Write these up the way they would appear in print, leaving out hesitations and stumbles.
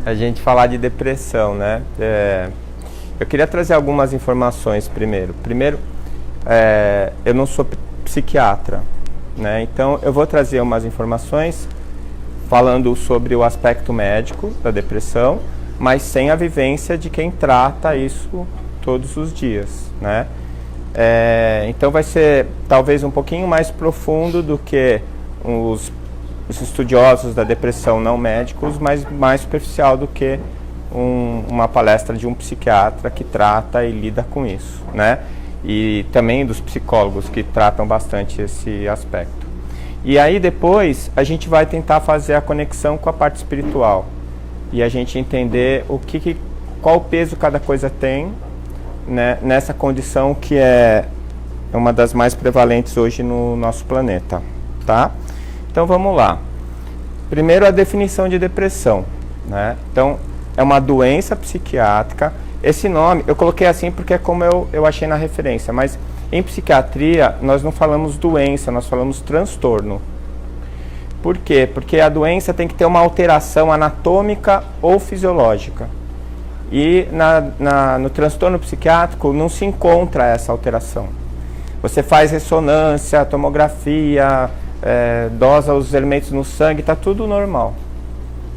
a gente falar de depressão, né? Eu queria trazer algumas informações primeiro. Eu não sou psiquiatra, né? Então eu vou trazer umas informações falando sobre o aspecto médico da depressão, mas sem a vivência de quem trata isso todos os dias, né? Então vai ser talvez um pouquinho mais profundo do que os estudiosos da depressão não médicos, mas mais superficial do que uma palestra de um psiquiatra que trata e lida com isso, né? E também dos psicólogos que tratam bastante esse aspecto. E aí depois a gente vai tentar fazer a conexão com a parte espiritual e a gente entender qual peso cada coisa tem, né, nessa condição que é uma das mais prevalentes hoje no nosso planeta, tá? Então vamos lá. Primeiro a definição de depressão, né? Então é uma doença psiquiátrica. Esse nome eu coloquei assim porque é como eu achei na referência, mas em psiquiatria nós não falamos doença, nós falamos transtorno. Por quê? Porque a doença tem que ter uma alteração anatômica ou fisiológica. E no transtorno psiquiátrico não se encontra essa alteração. Você faz ressonância, tomografia, dosa os elementos no sangue, está tudo normal,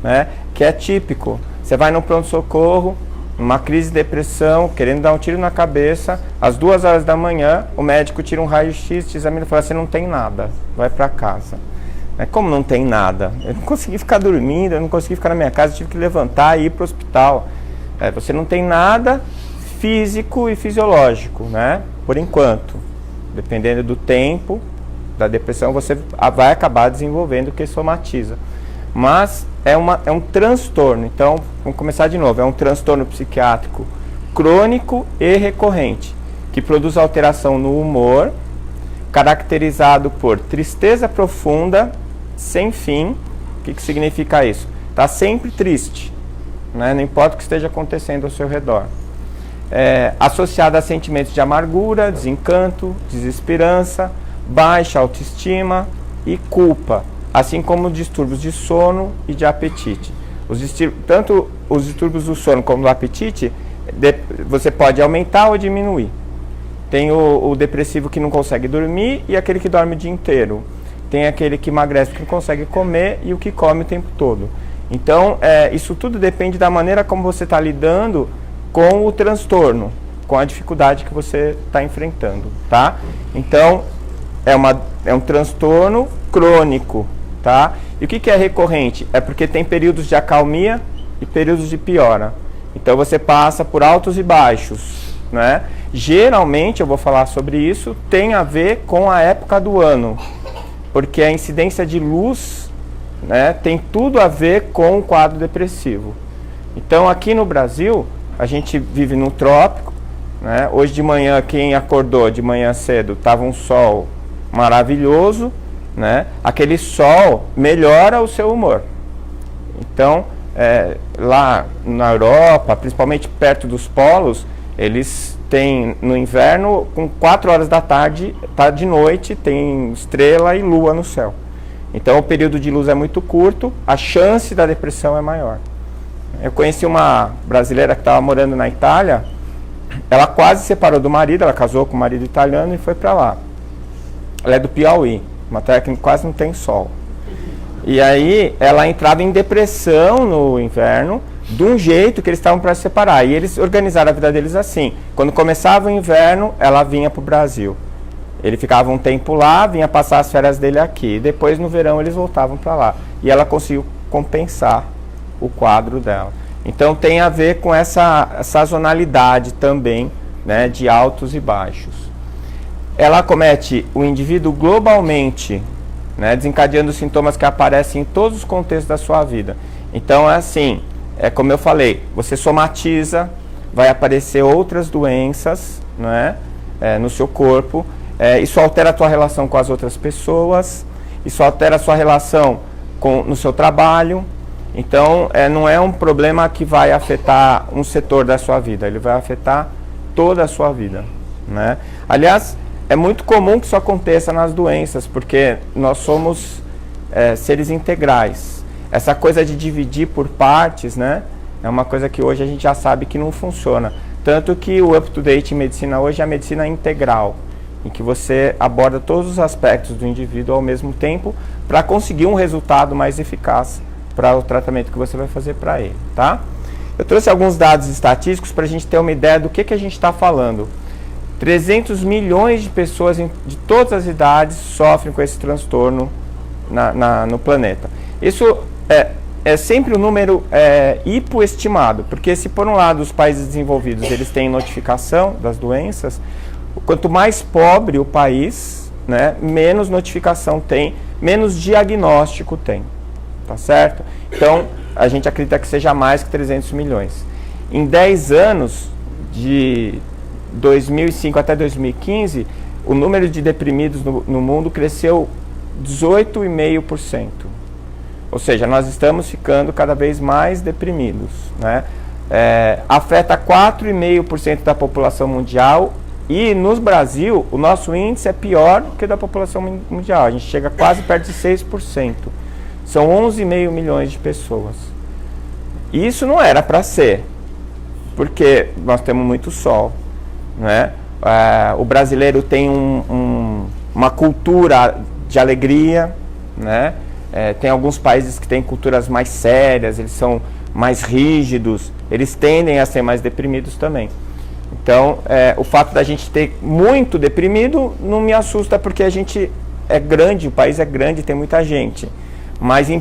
né? Que é típico. Você vai no pronto-socorro, numa crise de depressão, querendo dar um tiro na cabeça, às 2 horas da manhã, o médico tira um raio-x, te examina e fala, você não tem nada, vai para casa. Como não tem nada? Eu não consegui ficar dormindo, eu não consegui ficar na minha casa, eu tive que levantar e ir para o hospital. Você não tem nada físico e fisiológico, né? Por enquanto. Dependendo do tempo da depressão, você vai acabar desenvolvendo o que somatiza. Mas é um transtorno. Então, vamos começar de novo. É um transtorno psiquiátrico crônico e recorrente, que produz alteração no humor, caracterizado por tristeza profunda, sem fim. O que significa isso? Está sempre triste, né? Não importa o que esteja acontecendo ao seu redor. Associado a sentimentos de amargura, desencanto, desesperança, baixa autoestima e culpa, assim como distúrbios de sono e de apetite. Tanto os distúrbios do sono como do apetite, você pode aumentar ou diminuir. Tem o depressivo que não consegue dormir e aquele que dorme o dia inteiro. Tem aquele que emagrece porque não consegue comer e o que come o tempo todo. Então, isso tudo depende da maneira como você está lidando com o transtorno, com a dificuldade que você está enfrentando, tá? Então, é um transtorno crônico, tá? E o que é recorrente? É porque tem períodos de acalmia e períodos de piora. Então, você passa por altos e baixos, né? Geralmente, eu vou falar sobre isso, tem a ver com a época do ano, porque a incidência de luz, né, tem tudo a ver com o quadro depressivo. Então, aqui no Brasil, a gente vive no trópico, né? Hoje de manhã, quem acordou de manhã cedo, estava um sol maravilhoso, né? Aquele sol melhora o seu humor. Então, lá na Europa, principalmente perto dos polos, eles têm no inverno, com 4 horas da tarde, tá de noite, tem estrela e lua no céu. Então o período de luz é muito curto, a chance da depressão é maior. Eu conheci uma brasileira que estava morando na Itália, ela quase se separou do marido, ela casou com um marido italiano e foi para lá. Ela é do Piauí, uma terra que quase não tem sol. E aí ela entrava em depressão no inverno, de um jeito que eles estavam para se separar. E eles organizaram a vida deles assim. Quando começava o inverno, ela vinha para o Brasil. Ele ficava um tempo lá, vinha passar as férias dele aqui. Depois, no verão, eles voltavam para lá. E ela conseguiu compensar o quadro dela. Então, tem a ver com essa sazonalidade também, né, de altos e baixos. Ela acomete o indivíduo globalmente, né, desencadeando sintomas que aparecem em todos os contextos da sua vida. Então, é assim, como eu falei, você somatiza, vai aparecer outras doenças, né, no seu corpo. Isso altera a tua relação com as outras pessoas, isso altera a sua relação no seu trabalho. Então, não é um problema que vai afetar um setor da sua vida, ele vai afetar toda a sua vida, né? Aliás, é muito comum que isso aconteça nas doenças, porque nós somos seres integrais. Essa coisa de dividir por partes, né? É uma coisa que hoje a gente já sabe que não funciona. Tanto que o up-to-date em medicina hoje é a medicina integral, em que você aborda todos os aspectos do indivíduo ao mesmo tempo para conseguir um resultado mais eficaz para o tratamento que você vai fazer para ele, tá? Eu trouxe alguns dados estatísticos para a gente ter uma ideia do que a gente está falando. 300 milhões de pessoas de todas as idades sofrem com esse transtorno no planeta. Isso é sempre um número hipoestimado, porque se por um lado os países desenvolvidos eles têm notificação das doenças, quanto mais pobre o país, né, menos notificação tem, menos diagnóstico tem, tá certo? Então, a gente acredita que seja mais que 300 milhões. Em 10 anos, de 2005 até 2015, o número de deprimidos no mundo cresceu 18,5%. Ou seja, nós estamos ficando cada vez mais deprimidos, né? Afeta 4,5% da população mundial e no Brasil o nosso índice é pior que o da população mundial. A gente chega quase perto de 6%. São 11,5 milhões de pessoas. Isso não era para ser, porque nós temos muito sol, né? O brasileiro tem uma cultura de alegria, né? Tem alguns países que têm culturas mais sérias, eles são mais rígidos, eles tendem a ser mais deprimidos também. Então, o fato da gente ter muito deprimido não me assusta, porque a gente é grande, o país é grande, tem muita gente. Mas em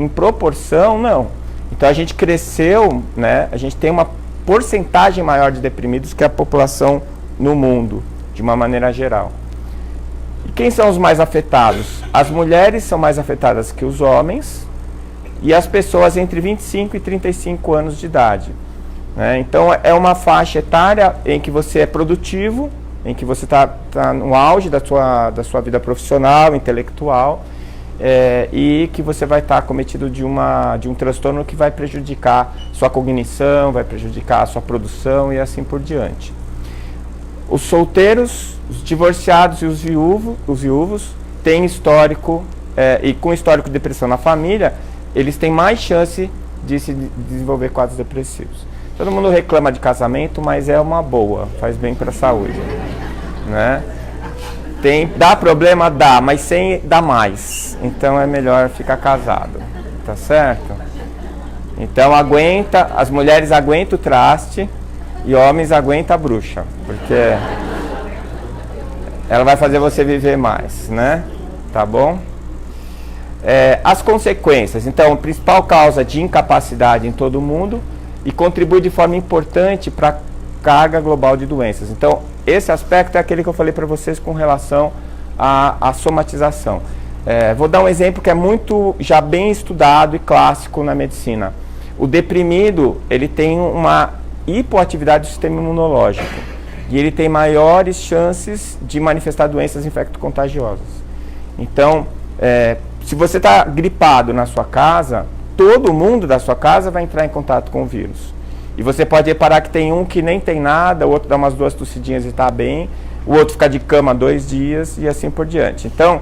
proporção, não. Então a gente cresceu, né? A gente tem uma porcentagem maior de deprimidos que a população no mundo, de uma maneira geral. E quem são os mais afetados? As mulheres são mais afetadas que os homens e as pessoas entre 25 e 35 anos de idade, né? Então é uma faixa etária em que você é produtivo, em que você está no auge da sua vida profissional, intelectual, e que você vai estar cometido de um transtorno que vai prejudicar sua cognição, vai prejudicar a sua produção e assim por diante. Os solteiros, os divorciados e os viúvos têm histórico, e com histórico de depressão na família, eles têm mais chance de se desenvolver quadros depressivos. Todo mundo reclama de casamento, mas é uma boa, faz bem para a saúde, né? Dá problema? Dá, mas sem dar mais. Então é melhor ficar casado, tá certo? Então as mulheres aguentam o traste e homens aguentam a bruxa, porque ela vai fazer você viver mais, né? Tá bom? As consequências. Então, a principal causa de incapacidade em todo o mundo e contribui de forma importante para a carga global de doenças. Então, esse aspecto é aquele que eu falei para vocês com relação à somatização. Vou dar um exemplo que é já bem estudado e clássico na medicina. O deprimido, ele tem uma hipoatividade do sistema imunológico e ele tem maiores chances de manifestar doenças infecto-contagiosas. Então, se você está gripado na sua casa, todo mundo da sua casa vai entrar em contato com o vírus. E você pode reparar que tem um que nem tem nada, o outro dá umas 2 tossidinhas e está bem, o outro fica de cama 2 dias e assim por diante. Então,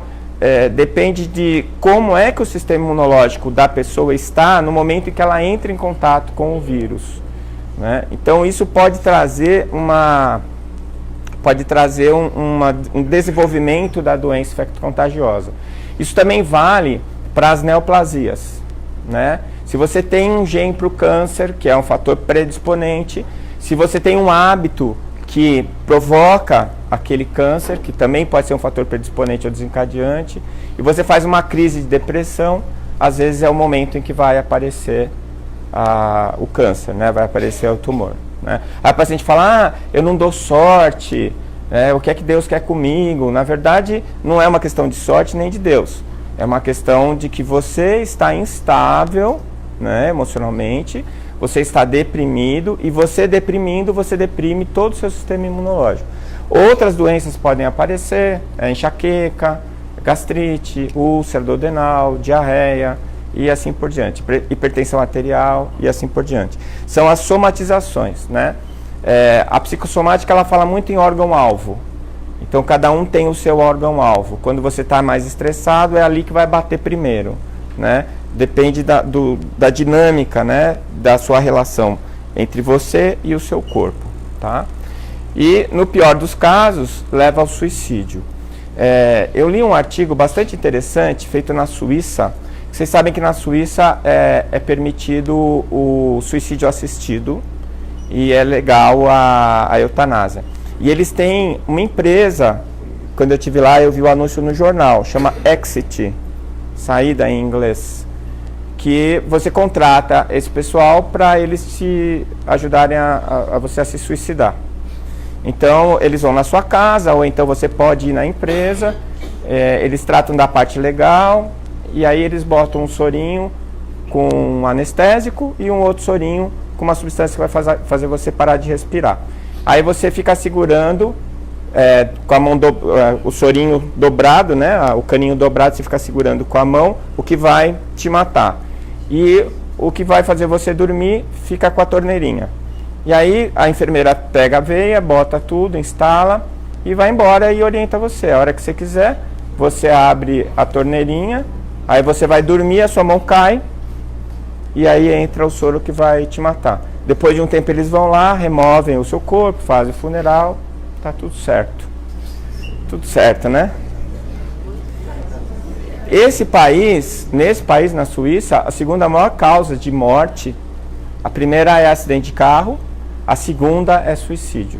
depende de como é que o sistema imunológico da pessoa está no momento em que ela entra em contato com o vírus, né? Então, isso pode trazer um desenvolvimento da doença infecto-contagiosa. Isso também vale para as neoplasias, né? Se você tem um gene para o câncer, que é um fator predisponente, se você tem um hábito que provoca aquele câncer, que também pode ser um fator predisponente ou desencadeante, e você faz uma crise de depressão, às vezes é o momento em que vai aparecer o câncer, né? Vai aparecer o tumor, né? Aí o paciente fala, eu não dou sorte, o que é que Deus quer comigo? Na verdade, não é uma questão de sorte nem de Deus. É uma questão de que você está instável, né, emocionalmente, você está deprimido, e você deprimindo, você deprime todo o seu sistema imunológico. Outras doenças podem aparecer, enxaqueca, gastrite, úlcera duodenal, diarreia e assim por diante, hipertensão arterial e assim por diante. São as somatizações, né? A psicossomática, ela fala muito em órgão-alvo. Então, cada um tem o seu órgão-alvo. Quando você está mais estressado, é ali que vai bater primeiro. né? Depende da dinâmica, né? Da sua relação entre você e o seu corpo, tá? E, no pior dos casos, leva ao suicídio. Eu li um artigo bastante interessante, feito na Suíça. Vocês sabem que na Suíça é permitido o suicídio assistido e é legal a eutanásia. E eles têm uma empresa, quando eu estive lá eu vi o anúncio no jornal, chama Exit, saída em inglês, que você contrata esse pessoal para eles te ajudarem a você a se suicidar. Então, eles vão na sua casa, ou então você pode ir na empresa, eles tratam da parte legal, e aí eles botam um sorinho com um anestésico e um outro sorinho com uma substância que vai fazer você parar de respirar. Aí você fica segurando, com a mão o sorinho dobrado, né, o caninho dobrado, você fica segurando com a mão, o que vai te matar. E o que vai fazer você dormir fica com a torneirinha. E aí a enfermeira pega a veia, bota tudo, instala e vai embora e orienta você. A hora que você quiser, você abre a torneirinha, aí você vai dormir, a sua mão cai e aí entra o soro que vai te matar. Depois de um tempo eles vão lá, removem o seu corpo, fazem o funeral, tá tudo certo. Tudo certo, né? Nesse país, na Suíça, a segunda maior causa de morte, a primeira é acidente de carro, a segunda é suicídio.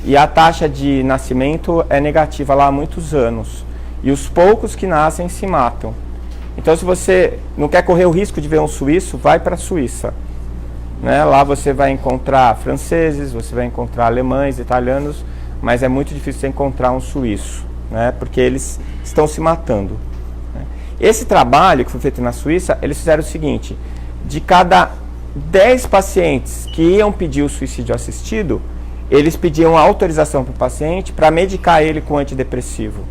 E a taxa de nascimento é negativa lá há muitos anos. E os poucos que nascem se matam. Então, se você não quer correr o risco de ver um suíço, vai para a Suíça. Né? Lá você vai encontrar franceses, você vai encontrar alemães, italianos, mas é muito difícil você encontrar um suíço, né? Porque eles estão se matando. Esse trabalho que foi feito na Suíça, eles fizeram o seguinte: de cada 10 pacientes que iam pedir o suicídio assistido, eles pediam autorização para o paciente para medicar ele com antidepressivo.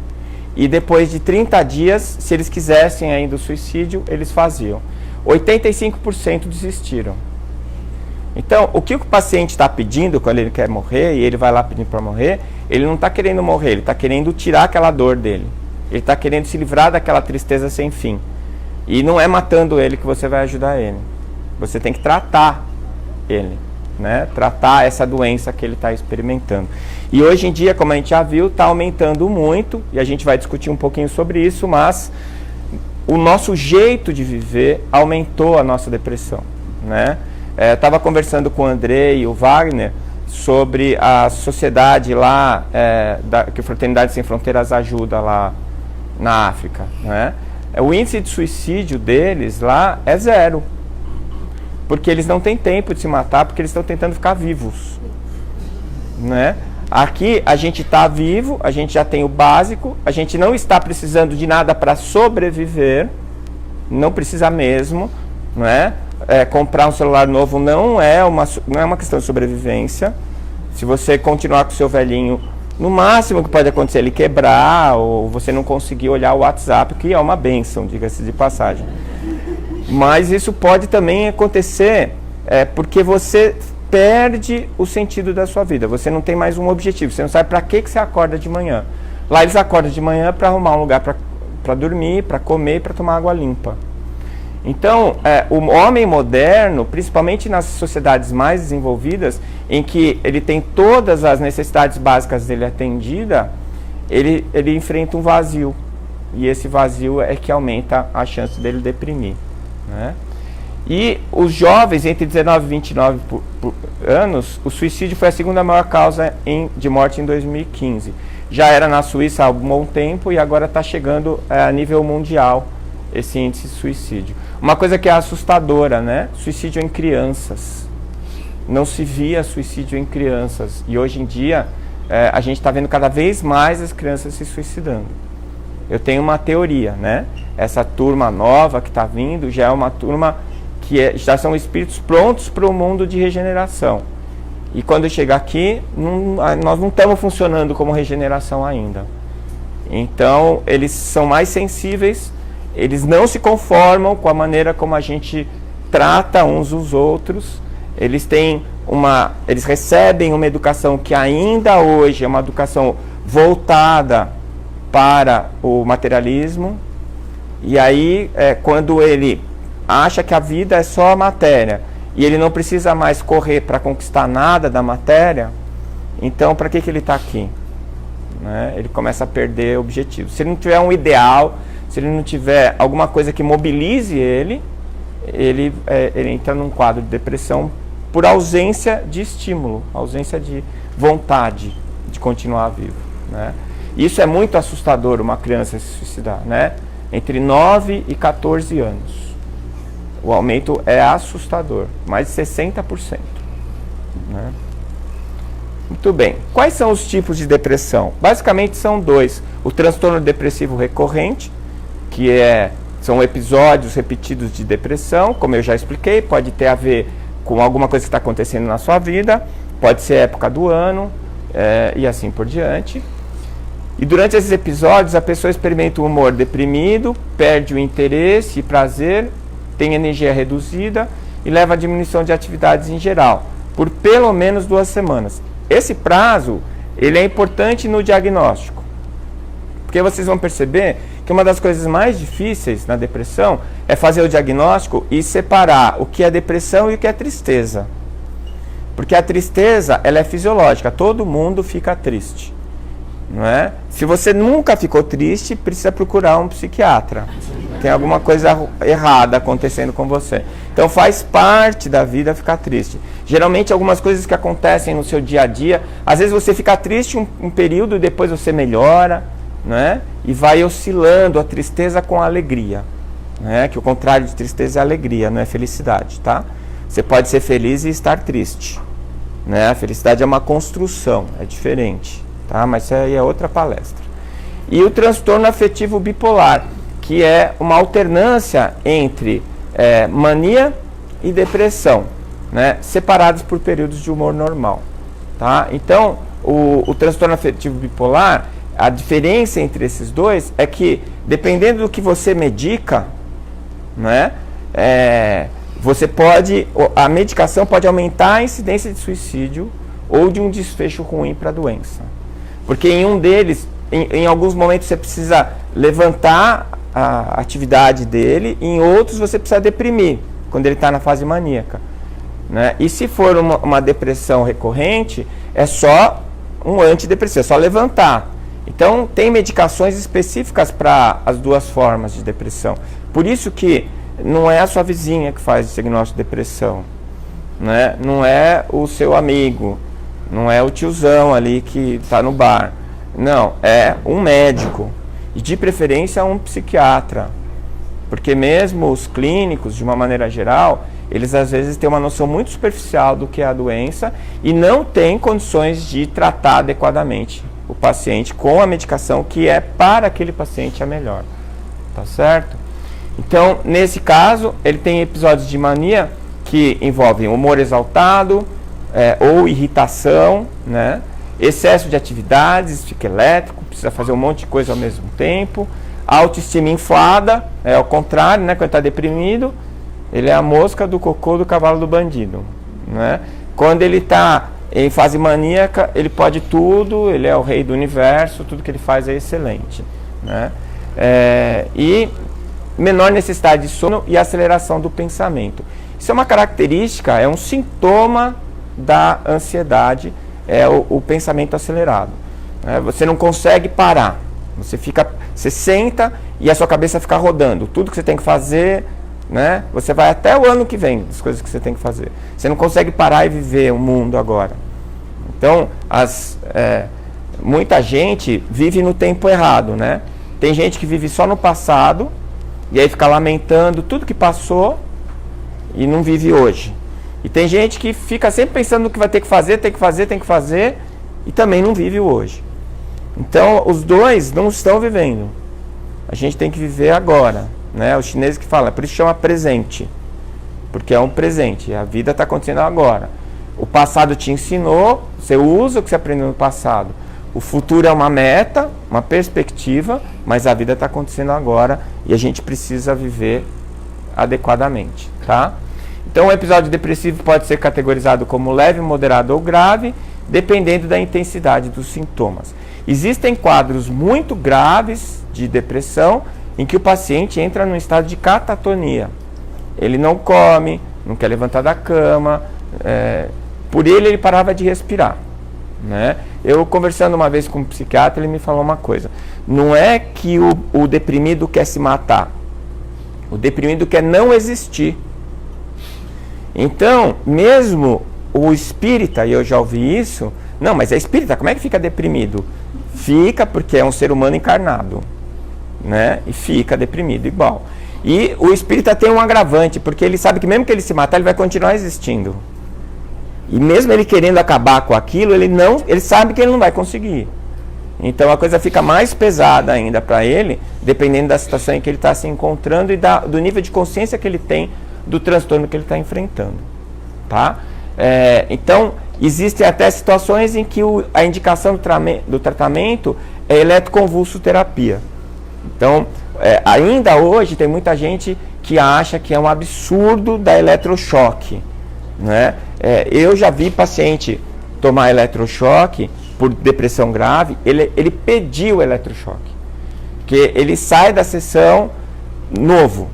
E depois de 30 dias, se eles quisessem ainda o suicídio, eles faziam. 85% desistiram. Então, o que o paciente está pedindo quando ele quer morrer, e ele vai lá pedindo para morrer, ele não está querendo morrer, ele está querendo tirar aquela dor dele. Ele está querendo se livrar daquela tristeza sem fim. E não é matando ele que você vai ajudar ele. Você tem que tratar ele, né? Tratar essa doença que ele está experimentando. E hoje em dia, como a gente já viu, está aumentando muito, e a gente vai discutir um pouquinho sobre isso, mas o nosso jeito de viver aumentou a nossa depressão, né? Estava conversando com o André e o Wagner sobre a sociedade lá, que a Fraternidade Sem Fronteiras ajuda lá na África, né? O índice de suicídio deles lá é 0. Porque eles não têm tempo de se matar, porque eles estão tentando ficar vivos, né? Aqui a gente está vivo, a gente já tem o básico, a gente não está precisando de nada para sobreviver, não precisa mesmo, não é? Comprar um celular novo não é uma questão de sobrevivência. Se você continuar com o seu velhinho, no máximo que pode acontecer é ele quebrar, ou você não conseguir olhar o WhatsApp, que é uma bênção, diga-se de passagem. Mas isso pode também acontecer porque você perde o sentido da sua vida. Você não tem mais um objetivo, você não sabe para que você acorda de manhã. Lá eles acordam de manhã para arrumar um lugar para dormir, para comer, para tomar água limpa. Então, o homem moderno, principalmente nas sociedades mais desenvolvidas, em que ele tem todas as necessidades básicas dele atendida, ele enfrenta um vazio. E esse vazio é que aumenta a chance dele deprimir, né? E os jovens entre 19 e 29 anos, o suicídio foi a segunda maior causa de morte em 2015. Já era na Suíça há um bom tempo e agora está chegando a nível mundial esse índice de suicídio. Uma coisa que é assustadora, né? Suicídio em crianças. Não se via suicídio em crianças. E hoje em dia, a gente está vendo cada vez mais as crianças se suicidando. Eu tenho uma teoria, né? Essa turma nova que está vindo já é uma turma que já são espíritos prontos para o mundo de regeneração. E quando chega aqui, nós não estamos funcionando como regeneração ainda. Então, eles são mais sensíveis, eles não se conformam com a maneira como a gente trata uns os outros. Eles recebem uma educação que ainda hoje é uma educação voltada para o materialismo. E aí, quando ele acha que a vida é só a matéria e ele não precisa mais correr para conquistar nada da matéria, então para que ele está aqui? Né? Ele começa a perder objetivos. Se ele não tiver um ideal, se ele não tiver alguma coisa que mobilize ele entra num quadro de depressão por ausência de estímulo, ausência de vontade de continuar vivo. Né? Isso é muito assustador, uma criança se suicidar, né? Entre 9 e 14 anos. O aumento é assustador, mais de 60%. Né? Muito bem. Quais são os tipos de depressão? Basicamente são dois. O transtorno depressivo recorrente, que são episódios repetidos de depressão, como eu já expliquei, pode ter a ver com alguma coisa que está acontecendo na sua vida, pode ser época do ano, e assim por diante. E durante esses episódios, a pessoa experimenta um humor deprimido, perde o interesse e prazer, tem energia reduzida e leva a diminuição de atividades em geral, por pelo menos 2 semanas. Esse prazo, ele é importante no diagnóstico, porque vocês vão perceber que uma das coisas mais difíceis na depressão é fazer o diagnóstico e separar o que é depressão e o que é tristeza. Porque a tristeza, ela é fisiológica, todo mundo fica triste. Não é? Se você nunca ficou triste, precisa procurar um psiquiatra. Tem alguma coisa errada acontecendo com você. Então faz parte da vida ficar triste. Geralmente algumas coisas que acontecem no seu dia a dia, às vezes você fica triste um período e depois você melhora, né? E vai oscilando a tristeza com a alegria, né? Que o contrário de tristeza é alegria, não é felicidade, tá? Você pode ser feliz e estar triste, né? A felicidade é uma construção, é diferente. Tá? Mas isso aí é outra palestra. E o transtorno afetivo bipolar, que é uma alternância entre mania e depressão, né? Separados por períodos de humor normal. Tá? Então, o transtorno afetivo bipolar, a diferença entre esses dois é que, dependendo do que você medica, né? A medicação pode aumentar a incidência de suicídio ou de um desfecho ruim para a doença. Porque em um deles, em alguns momentos você precisa levantar a atividade dele, e em outros você precisa deprimir, quando ele está na fase maníaca. Né? E se for uma depressão recorrente, é só um antidepressivo, é só levantar. Então tem medicações específicas para as duas formas de depressão. Por isso que não é a sua vizinha que faz o diagnóstico de depressão, né? Não é o seu amigo, não é o tiozão ali que está no bar. Não, é um médico. E de preferência um psiquiatra. Porque mesmo os clínicos, de uma maneira geral, eles às vezes têm uma noção muito superficial do que é a doença e não têm condições de tratar adequadamente o paciente com a medicação que é para aquele paciente a melhor. Tá certo? Então, nesse caso, ele tem episódios de mania que envolvem humor exaltado, ou irritação, né? Excesso de atividades, fica elétrico, precisa fazer um monte de coisa ao mesmo tempo, autoestima inflada, ao contrário, né? Quando está deprimido, ele é a mosca do cocô do cavalo do bandido, né? Quando ele está em fase maníaca, ele pode tudo, ele é o rei do universo, tudo que ele faz é excelente, né? E menor necessidade de sono e aceleração do pensamento. Isso é uma característica, é um sintoma da ansiedade, é o pensamento acelerado. Você não consegue parar, você senta e a sua cabeça fica rodando, tudo que você tem que fazer, né? Você vai até o ano que vem, as coisas que você tem que fazer. Você não consegue parar e viver o mundo agora. Então, muita gente vive no tempo errado, né? Tem gente que vive só no passado e aí fica lamentando tudo que passou e não vive hoje. E tem gente que fica sempre pensando no que vai ter que fazer, e também não vive o hoje. Então, os dois não estão vivendo. A gente tem que viver agora, né? Os chineses que falam, por isso chama presente, porque é um presente, a vida está acontecendo agora. O passado te ensinou, você usa o que você aprendeu no passado. O futuro é uma meta, uma perspectiva, mas a vida está acontecendo agora e a gente precisa viver adequadamente, tá? Então, o episódio depressivo pode ser categorizado como leve, moderado ou grave, dependendo da intensidade dos sintomas. Existem quadros muito graves de depressão em que o paciente entra num estado de catatonia. Ele não come, não quer levantar da cama, por ele parava de respirar, né? Eu conversando uma vez com um psiquiatra, ele me falou uma coisa: não é que o deprimido quer se matar, o deprimido quer não existir. Então, mesmo o espírita, e eu já ouvi isso, não, mas é espírita, como é que fica deprimido? Fica porque é um ser humano encarnado, né? E fica deprimido igual. E o espírita tem um agravante, porque ele sabe que mesmo que ele se matar, ele vai continuar existindo. E mesmo ele querendo acabar com aquilo, ele sabe que ele não vai conseguir. Então a coisa fica mais pesada ainda para ele, dependendo da situação em que ele está se encontrando e do nível de consciência que ele tem do transtorno que ele está enfrentando, tá? Então, existem até situações em que a indicação do tratamento é eletroconvulsoterapia. Então, ainda hoje tem muita gente que acha que é um absurdo dar eletrochoque, né? Eu já vi paciente tomar eletrochoque por depressão grave, ele pediu eletrochoque, que ele sai da sessão novo,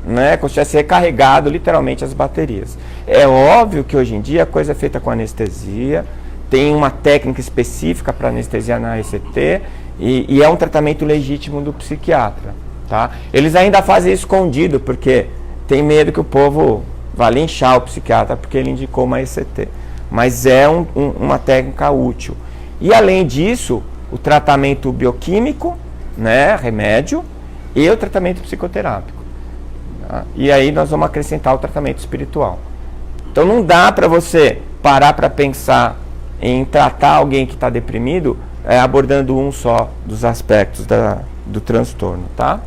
né, como se tivesse recarregado literalmente as baterias. É óbvio que hoje em dia a coisa é feita com anestesia, tem uma técnica específica para anestesia na ECT e é um tratamento legítimo do psiquiatra, tá? Eles ainda fazem isso escondido porque tem medo que o povo vá linchar o psiquiatra porque ele indicou uma ECT, mas é uma técnica útil. E além disso, o tratamento bioquímico, né, remédio, e o tratamento psicoterápico. E aí nós vamos acrescentar o tratamento espiritual. Então não dá para você parar para pensar em tratar alguém que está deprimido abordando um só dos aspectos do transtorno, tá?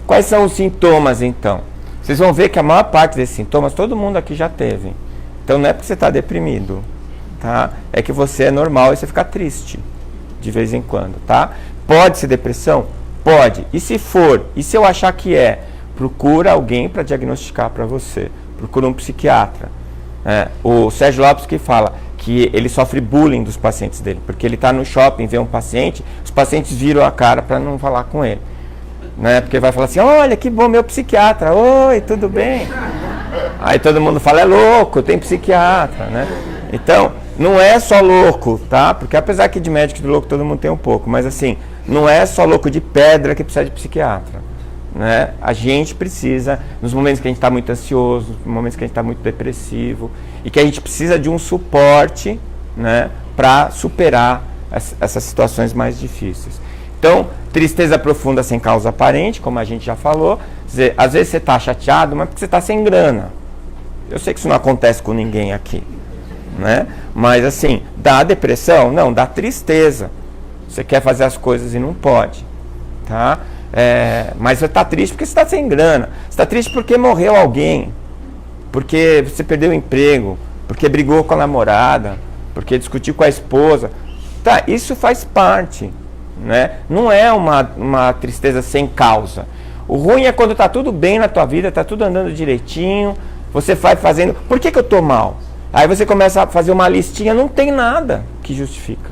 Quais são os sintomas então? Vocês vão ver que a maior parte desses sintomas todo mundo aqui já teve. Então não é porque você está deprimido, tá? É que você é normal e você fica triste de vez em quando, tá? Pode ser depressão? Pode. E se for, e se eu achar que procura alguém para diagnosticar para você. Procura um psiquiatra. O Sérgio Lopes que fala que ele sofre bullying dos pacientes dele, porque ele está no shopping, vê um paciente, os pacientes viram a cara para não falar com ele, né? Porque vai falar assim: olha que bom, meu psiquiatra, oi, tudo bem? Aí todo mundo fala: é louco, tem psiquiatra, né? Então, não é só louco, tá? Porque apesar que de médico de louco todo mundo tem um pouco, mas assim, não é só louco de pedra que precisa de psiquiatra, né? A gente precisa, nos momentos que a gente está muito ansioso, nos momentos que a gente está muito depressivo, e que a gente precisa de um suporte, né, para superar essas situações mais difíceis. Então, tristeza profunda sem causa aparente, como a gente já falou. Às vezes você está chateado, mas porque você está sem grana. Eu sei que isso não acontece com ninguém aqui, né? Mas assim, dá depressão? Não, dá tristeza. Você quer fazer as coisas e não pode, tá? Mas você está triste porque você está sem grana. Você está triste porque morreu alguém, porque você perdeu o emprego, porque brigou com a namorada, porque discutiu com a esposa. Tá, isso faz parte, né? Não é uma tristeza sem causa. O ruim é quando está tudo bem na tua vida, está tudo andando direitinho, você vai fazendo, por que eu estou mal? Aí você começa a fazer uma listinha, não tem nada que justifica,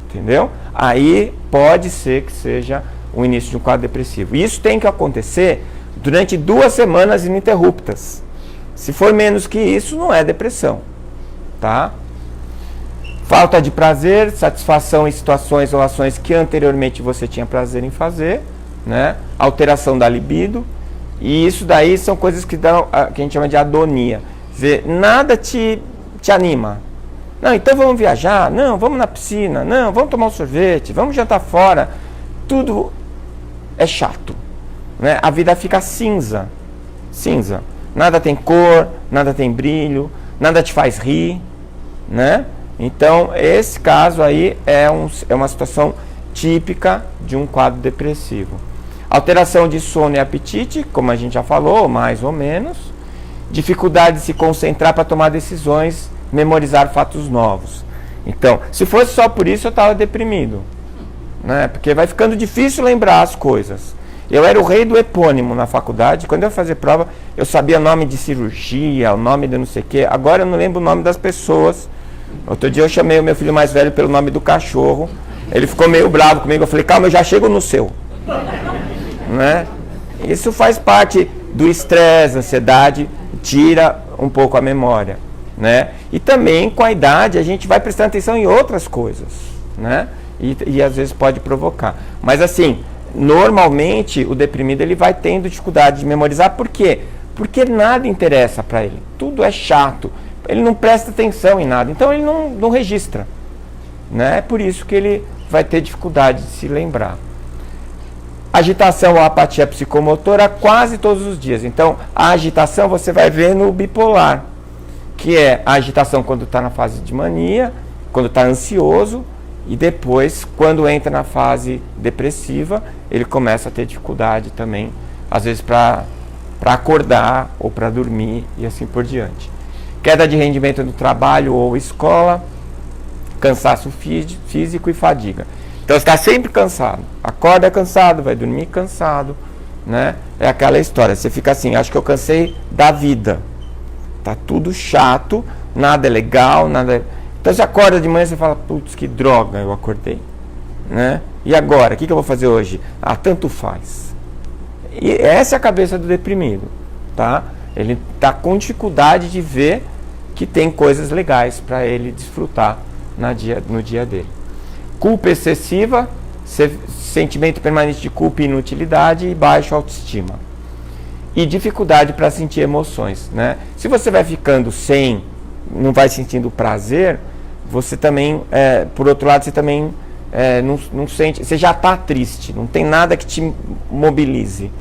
entendeu? Aí pode ser que seja o início de um quadro depressivo. E isso tem que acontecer durante 2 semanas ininterruptas. Se for menos que isso, não é depressão, tá? Falta de prazer, satisfação em situações ou ações que anteriormente você tinha prazer em fazer, né? Alteração da libido. E isso daí são coisas que a gente chama de adonia. Quer dizer, nada te anima. Não, então vamos viajar. Não, vamos na piscina. Não, vamos tomar um sorvete. Vamos jantar fora. Tudo é chato, né? A vida fica cinza. Cinza. Nada tem cor, nada tem brilho, nada te faz rir, né? Então, esse caso aí é uma situação típica de um quadro depressivo. Alteração de sono e apetite, como a gente já falou, mais ou menos. Dificuldade de se concentrar para tomar decisões, memorizar fatos novos. Então, se fosse só por isso, eu estava deprimido, né? Porque vai ficando difícil lembrar as coisas. Eu era o rei do epônimo na faculdade. Quando eu fazia prova, eu sabia o nome de cirurgia, o nome de não sei o quê. Agora eu não lembro o nome das pessoas. Outro dia eu chamei o meu filho mais velho pelo nome do cachorro. Ele ficou meio bravo comigo. Eu falei: calma, eu já chego no seu. né? Isso faz parte do estresse, ansiedade, tira um pouco a memória, né? E também com a idade a gente vai prestando atenção em outras coisas, né? E às vezes pode provocar. Mas assim, normalmente o deprimido ele vai tendo dificuldade de memorizar. Por quê? Porque nada interessa para ele. Tudo é chato. Ele não presta atenção em nada. Então ele não registra, né? É por isso que ele vai ter dificuldade de se lembrar. Agitação ou apatia psicomotora quase todos os dias. Então a agitação você vai ver no bipolar, que é a agitação quando está na fase de mania, quando está ansioso, e depois, quando entra na fase depressiva, ele começa a ter dificuldade também, às vezes para acordar ou para dormir e assim por diante. Queda de rendimento no trabalho ou escola, cansaço físico e fadiga. Então você está sempre cansado, acorda cansado, vai dormir cansado, né? É aquela história, você fica assim, acho que eu cansei da vida. Tá tudo chato, nada é legal, nada. Então você acorda de manhã e você fala, putz, que droga, eu acordei, né? E agora, o que eu vou fazer hoje? Ah, tanto faz. E essa é a cabeça do deprimido, tá? Ele tá com dificuldade de ver que tem coisas legais para ele desfrutar no dia dele. Culpa excessiva, sentimento permanente de culpa e inutilidade e baixa autoestima. E dificuldade para sentir emoções, né? Se você vai ficando não vai sentindo prazer, você também, por outro lado, você também não sente, você já está triste, não tem nada que te mobilize.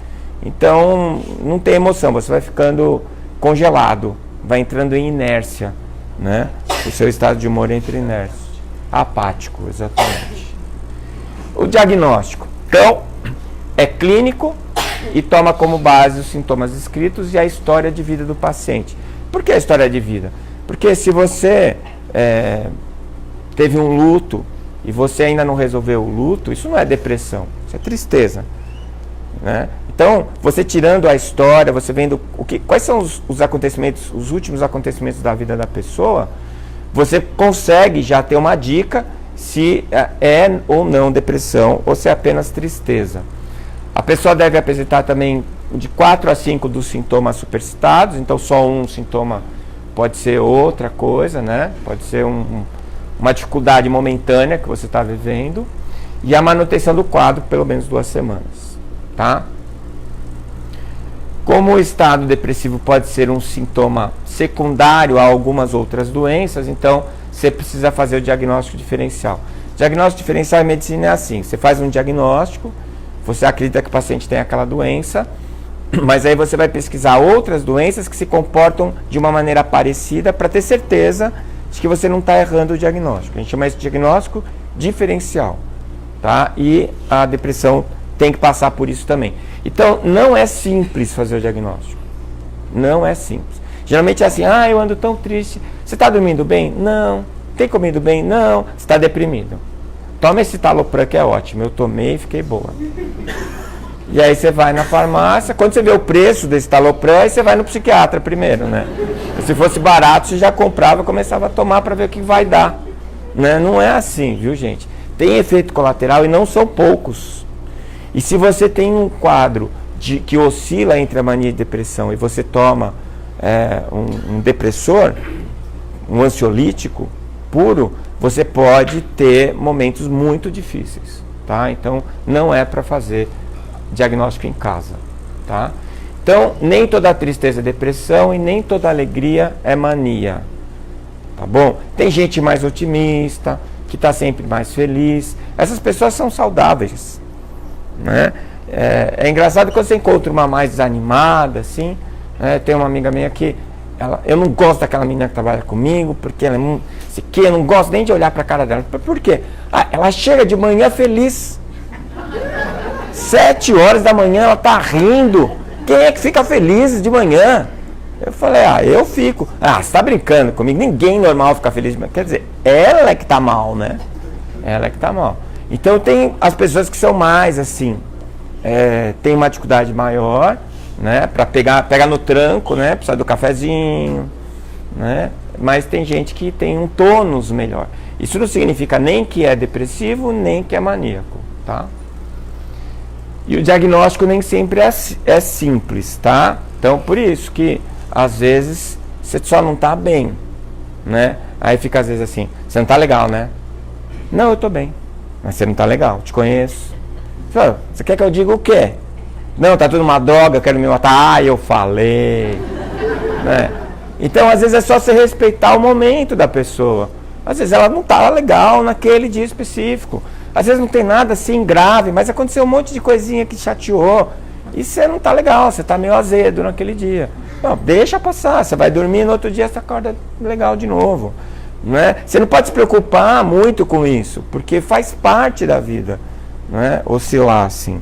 Então, não tem emoção, você vai ficando congelado, vai entrando em inércia, né? O seu estado de humor entra em inércia. Apático, exatamente. O diagnóstico, então, é clínico e toma como base os sintomas descritos e a história de vida do paciente. Por que a história de vida? Porque se você teve um luto e você ainda não resolveu o luto, isso não é depressão, isso é tristeza, né? Então, você tirando a história, você vendo quais são os acontecimentos, os últimos acontecimentos da vida da pessoa, você consegue já ter uma dica se é ou não depressão ou se é apenas tristeza. A pessoa deve apresentar também de 4 a 5 dos sintomas supercitados, então só um sintoma pode ser outra coisa, né? Pode ser uma dificuldade momentânea que você está vivendo, e a manutenção do quadro pelo menos 2 semanas, tá? Como o estado depressivo pode ser um sintoma secundário a algumas outras doenças, então você precisa fazer o diagnóstico diferencial. Diagnóstico diferencial em medicina é assim, você faz um diagnóstico, você acredita que o paciente tem aquela doença, mas aí você vai pesquisar outras doenças que se comportam de uma maneira parecida para ter certeza de que você não está errando o diagnóstico. A gente chama isso de diagnóstico diferencial, tá? E a depressão tem que passar por isso também. Então, não é simples fazer o diagnóstico. Não é simples. Geralmente é assim, eu ando tão triste. Você está dormindo bem? Não. Tem comido bem? Não. Você está deprimido. Toma esse Talopram que é ótimo. Eu tomei e fiquei boa. E aí você vai na farmácia, quando você vê o preço desse Talopram, aí você vai no psiquiatra primeiro, né? Se fosse barato, você já comprava e começava a tomar para ver o que vai dar, né? Não é assim, viu, gente? Tem efeito colateral e não são poucos. E se você tem um quadro que oscila entre a mania e a depressão e você toma um depressor, um ansiolítico puro, você pode ter momentos muito difíceis, tá? Então, não é para fazer diagnóstico em casa, tá? Então, nem toda tristeza é depressão e nem toda alegria é mania, tá bom? Tem gente mais otimista, que está sempre mais feliz. Essas pessoas são saudáveis, né? É engraçado quando você encontra uma mais desanimada, assim, né? Tem uma amiga minha que eu não gosto daquela menina que trabalha comigo, porque ela eu não gosto nem de olhar para a cara dela. Por quê? Ela chega de manhã feliz. 7 horas da manhã ela tá rindo. Quem é que fica feliz de manhã? Eu falei, eu fico. Você tá brincando comigo? Ninguém normal fica feliz de manhã. Quer dizer, ela é que tá mal, né? Ela é que tá mal. Então tem as pessoas que são mais assim, tem uma dificuldade maior, né? Para pegar no tranco, né? Precisa do cafezinho, né? Mas tem gente que tem um tônus melhor. Isso não significa nem que é depressivo, nem que é maníaco, tá? E o diagnóstico nem sempre é simples, tá? Então, por isso que, às vezes, você só não tá bem, né? Aí fica, às vezes, assim, você não tá legal, né? Não, eu tô bem. Mas você não tá legal, te conheço. Você quer que eu diga o quê? Não, tá tudo uma droga, eu quero me matar. Ah, eu falei. Né? Então, às vezes, é só você respeitar o momento da pessoa. Às vezes ela não tá legal naquele dia específico. Às vezes não tem nada assim grave, mas aconteceu um monte de coisinha que chateou. E você não tá legal, você tá meio azedo naquele dia. Não, deixa passar, você vai dormir, no outro dia você acorda legal de novo. Né? Você não pode se preocupar muito com isso, porque faz parte da vida, né? Oscilar assim.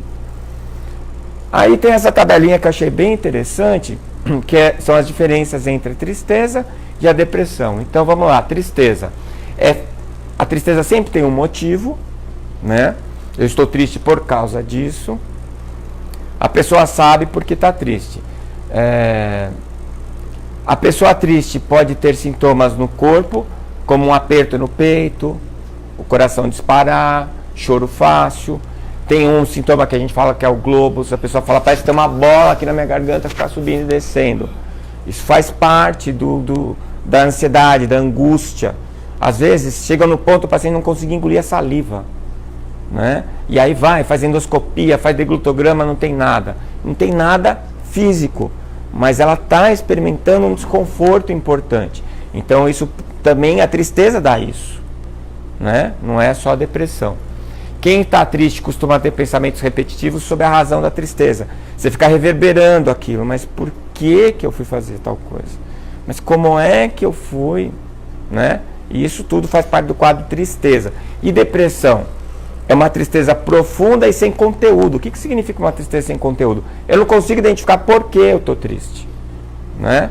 Aí tem essa tabelinha que eu achei bem interessante, que são as diferenças entre a tristeza e a depressão. Então vamos lá, tristeza. A tristeza sempre tem um motivo, né? Eu estou triste por causa disso. A pessoa sabe porque está triste. A pessoa triste pode ter sintomas no corpo, como um aperto no peito, o coração disparar, choro fácil. Tem um sintoma que a gente fala que é o globus. A pessoa fala, parece que tem uma bola aqui na minha garganta, ficar subindo e descendo. Isso faz parte da ansiedade, da angústia. Às vezes chega no ponto o paciente não conseguir engolir a saliva, né? E aí faz endoscopia, faz deglutograma, não tem nada. Não tem nada físico, mas ela está experimentando um desconforto importante. Então isso também, a tristeza dá isso, né? Não é só a depressão. Quem está triste costuma ter pensamentos repetitivos sobre a razão da tristeza. Você fica reverberando aquilo, mas por que eu fui fazer tal coisa? Mas como é que eu fui, né? E isso tudo faz parte do quadro tristeza. E depressão? É uma tristeza profunda e sem conteúdo. O que significa uma tristeza sem conteúdo? Eu não consigo identificar por que eu estou triste, né?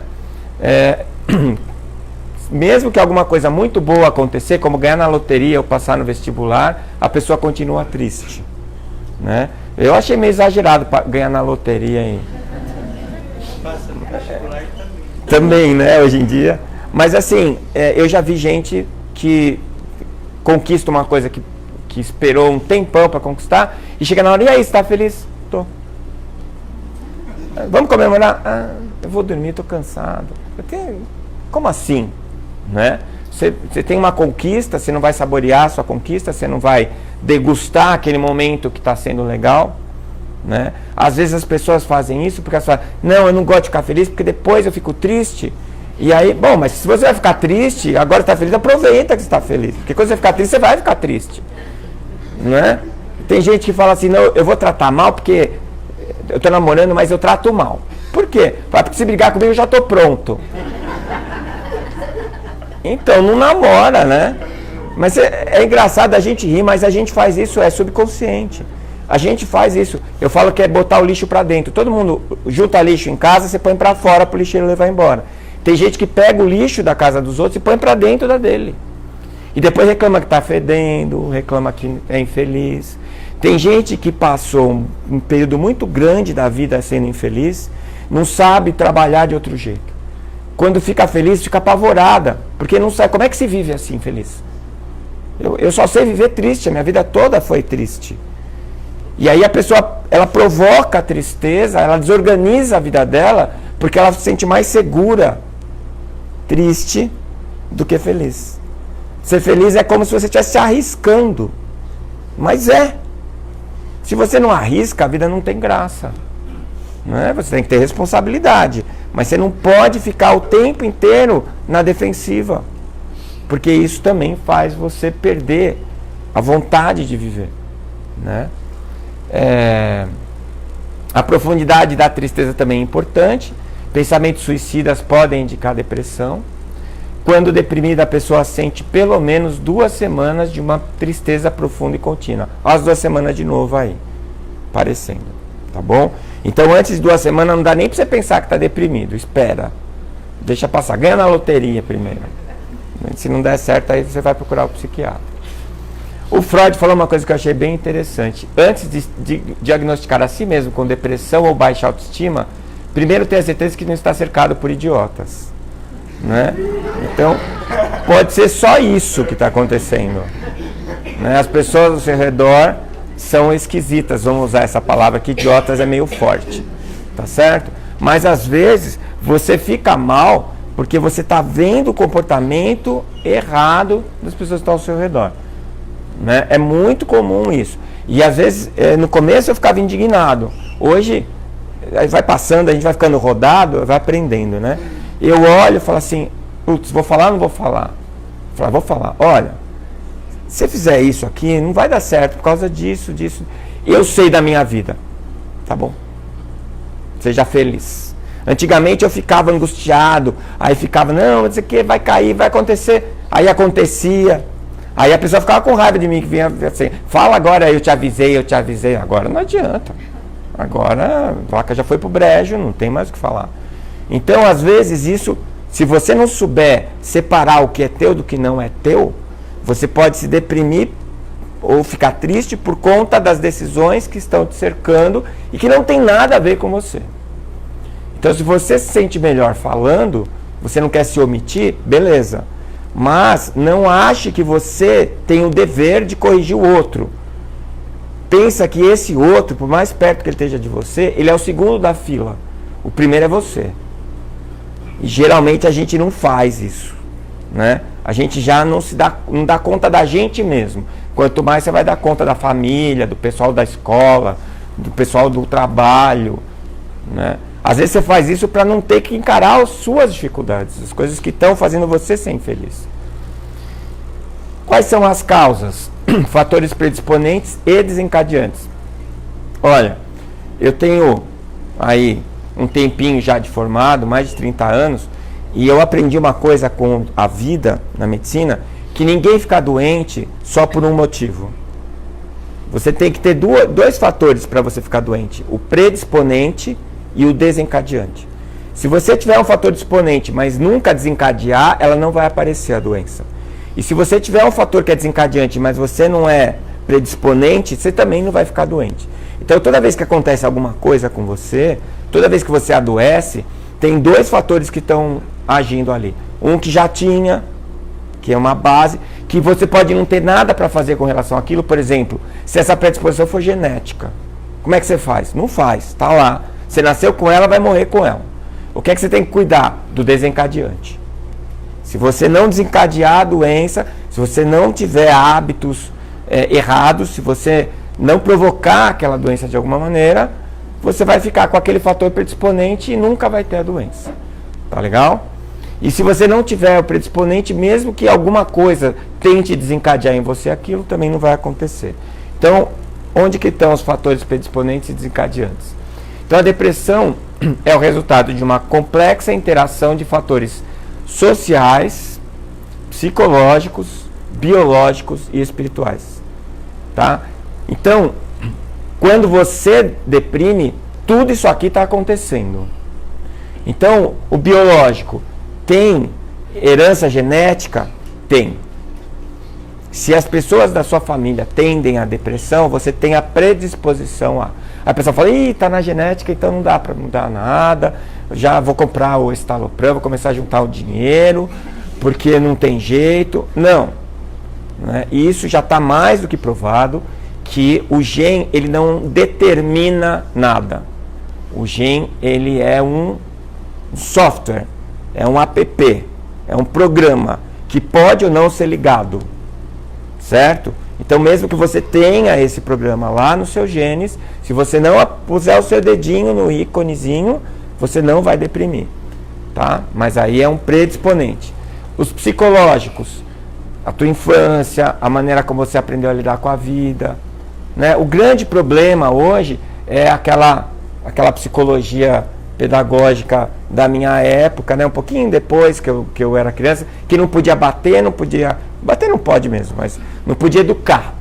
Mesmo que alguma coisa muito boa acontecer, como ganhar na loteria ou passar no vestibular, a pessoa continua triste, né? Eu achei meio exagerado ganhar na loteria aí. Passa no vestibular também, né, hoje em dia. Mas assim, eu já vi gente que conquista uma coisa que esperou um tempão para conquistar e chega na hora, e aí, você está feliz? Tô. Vamos comemorar? Ah, eu vou dormir, estou cansado. Como assim? Né? Você tem uma conquista, você não vai saborear a sua conquista, você não vai degustar aquele momento que está sendo legal, né? Às vezes as pessoas fazem isso porque elas falam, não, eu não gosto de ficar feliz porque depois eu fico triste. E aí, bom, mas se você vai ficar triste, agora está feliz, aproveita que você está feliz, porque quando você ficar triste, você vai ficar triste, né? Tem gente que fala assim, não, eu vou tratar mal porque eu estou namorando, mas eu trato mal. Por quê? Porque se brigar comigo eu já estou pronto. Então, não namora, né? Mas é engraçado, a gente rir, mas a gente faz isso, é subconsciente. A gente faz isso. Eu falo que é botar o lixo pra dentro. Todo mundo junta lixo em casa, você põe pra fora pro lixeiro levar embora. Tem gente que pega o lixo da casa dos outros e põe pra dentro da dele. E depois reclama que tá fedendo, reclama que é infeliz. Tem gente que passou um período muito grande da vida sendo infeliz, não sabe trabalhar de outro jeito. Quando fica feliz, fica apavorada, porque não sabe como é que se vive assim feliz. Eu só sei viver triste, a minha vida toda foi triste. E aí a pessoa, ela provoca a tristeza, ela desorganiza a vida dela, porque ela se sente mais segura, triste, do que feliz. Ser feliz é como se você estivesse se arriscando. Mas se você não arrisca, a vida não tem graça. Não é? Você tem que ter responsabilidade, mas você não pode ficar o tempo inteiro na defensiva, porque isso também faz você perder a vontade de viver, né? A profundidade da tristeza também é importante. Pensamentos suicidas podem indicar depressão. Quando deprimida, a pessoa sente pelo menos 2 semanas de uma tristeza profunda e contínua. As 2 semanas de novo aí, aparecendo, tá bom? Então, antes de 2 semanas, não dá nem para você pensar que está deprimido. Espera. Deixa passar. Ganha na loteria primeiro. Se não der certo, aí você vai procurar o psiquiatra. O Freud falou uma coisa que eu achei bem interessante. Antes de diagnosticar a si mesmo com depressão ou baixa autoestima, primeiro tenha certeza que não está cercado por idiotas, né? Então, pode ser só isso que está acontecendo, né? As pessoas ao seu redor são esquisitas, vamos usar essa palavra que idiotas é meio forte, tá certo? Mas às vezes você fica mal porque você está vendo o comportamento errado das pessoas que estão ao seu redor, né? É muito comum isso. E às vezes, no começo eu ficava indignado. Hoje, vai passando, a gente vai ficando rodado, vai aprendendo, né? Eu olho e falo assim, putz, vou falar ou não vou falar? Vou falar. Olha, se você fizer isso aqui, não vai dar certo por causa disso. Eu sei da minha vida. Tá bom? Seja feliz. Antigamente eu ficava angustiado, aí ficava, não sei o que, vai cair, vai acontecer. Aí acontecia. Aí a pessoa ficava com raiva de mim, que vinha assim, fala agora, eu te avisei. Agora não adianta. Agora a vaca já foi pro brejo, não tem mais o que falar. Então, às vezes, isso, se você não souber separar o que é teu do que não é teu, você pode se deprimir ou ficar triste por conta das decisões que estão te cercando e que não tem nada a ver com você. Então, se você se sente melhor falando, você não quer se omitir, beleza. Mas não ache que você tem o dever de corrigir o outro. Pensa que esse outro, por mais perto que ele esteja de você, ele é o segundo da fila. O primeiro é você. E geralmente a gente não faz isso, né? A gente já não dá conta da gente mesmo. Quanto mais você vai dar conta da família, do pessoal da escola, do pessoal do trabalho, né? Às vezes você faz isso para não ter que encarar as suas dificuldades, as coisas que estão fazendo você ser infeliz. Quais são as causas? Fatores predisponentes e desencadeantes. Olha, eu tenho aí um tempinho já de formado, mais de 30 anos, e eu aprendi uma coisa com a vida na medicina, que ninguém fica doente só por um motivo. Você tem que ter dois fatores para você ficar doente, o predisponente e o desencadeante. Se você tiver um fator disponente, mas nunca desencadear, ela não vai aparecer a doença. E se você tiver um fator que é desencadeante, mas você não é predisponente, você também não vai ficar doente. Então, toda vez que acontece alguma coisa com você, toda vez que você adoece, tem dois fatores que estão agindo ali. Um que já tinha, que é uma base, que você pode não ter nada para fazer com relação àquilo. Por exemplo, se essa predisposição for genética, como é que você faz? Não faz, está lá. Você nasceu com ela, vai morrer com ela. O que é que você tem que cuidar? Do desencadeante. Se você não desencadear a doença, se você não tiver hábitos errados, se você não provocar aquela doença de alguma maneira, você vai ficar com aquele fator predisponente e nunca vai ter a doença. Tá legal? E se você não tiver o predisponente, mesmo que alguma coisa tente desencadear em você aquilo, também não vai acontecer. Então, onde que estão os fatores predisponentes e desencadeantes? Então, a depressão é o resultado de uma complexa interação de fatores sociais, psicológicos, biológicos e espirituais. Tá? Então, quando você deprime, tudo isso aqui está acontecendo. Então, o biológico tem herança genética? Tem. Se as pessoas da sua família tendem à depressão, você tem a predisposição a. A pessoa fala, tá na genética, então não dá para mudar nada, já vou comprar o estalopram, vou começar a juntar o dinheiro, porque não tem jeito. Não. Né? E isso já está mais do que provado, que o gene, ele não determina nada. O gene, ele é um software, é um app, é um programa, que pode ou não ser ligado. Certo? Então, mesmo que você tenha esse programa lá nos seus genes, se você não puser o seu dedinho no íconezinho, você não vai deprimir, tá? Mas aí é um predisponente. Os psicológicos, a tua infância, a maneira como você aprendeu a lidar com a vida, né? O grande problema hoje é aquela psicologia pedagógica da minha época, né? Um pouquinho depois que eu era criança, que não podia bater, bater não pode mesmo, mas não podia educar,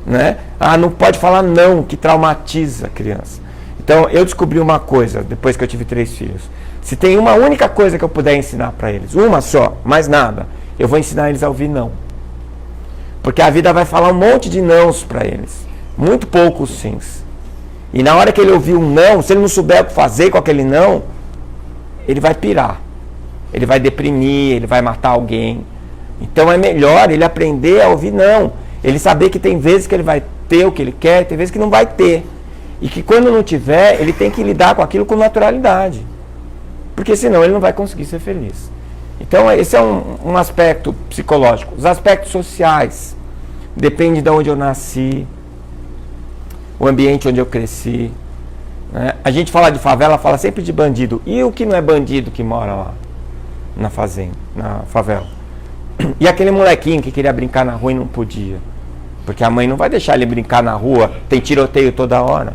né? Não pode falar não, que traumatiza a criança. Então, eu descobri uma coisa, depois que eu tive 3 filhos. Se tem uma única coisa que eu puder ensinar para eles, uma só, mais nada, eu vou ensinar eles a ouvir não. Porque a vida vai falar um monte de nãos para eles, muito poucos sims. E na hora que ele ouvir um não, se ele não souber o que fazer com aquele não, ele vai pirar. Ele vai deprimir, ele vai matar alguém. Então é melhor ele aprender a ouvir não. Ele saber que tem vezes que ele vai ter o que ele quer, tem vezes que não vai ter. E que quando não tiver, ele tem que lidar com aquilo com naturalidade. Porque senão ele não vai conseguir ser feliz. Então esse é um aspecto psicológico. Os aspectos sociais. Depende de onde eu nasci, o ambiente onde eu cresci. Né? A gente fala de favela, fala sempre de bandido. E o que não é bandido que mora lá na fazenda, na favela? E aquele molequinho que queria brincar na rua e não podia? Porque a mãe não vai deixar ele brincar na rua, tem tiroteio toda hora.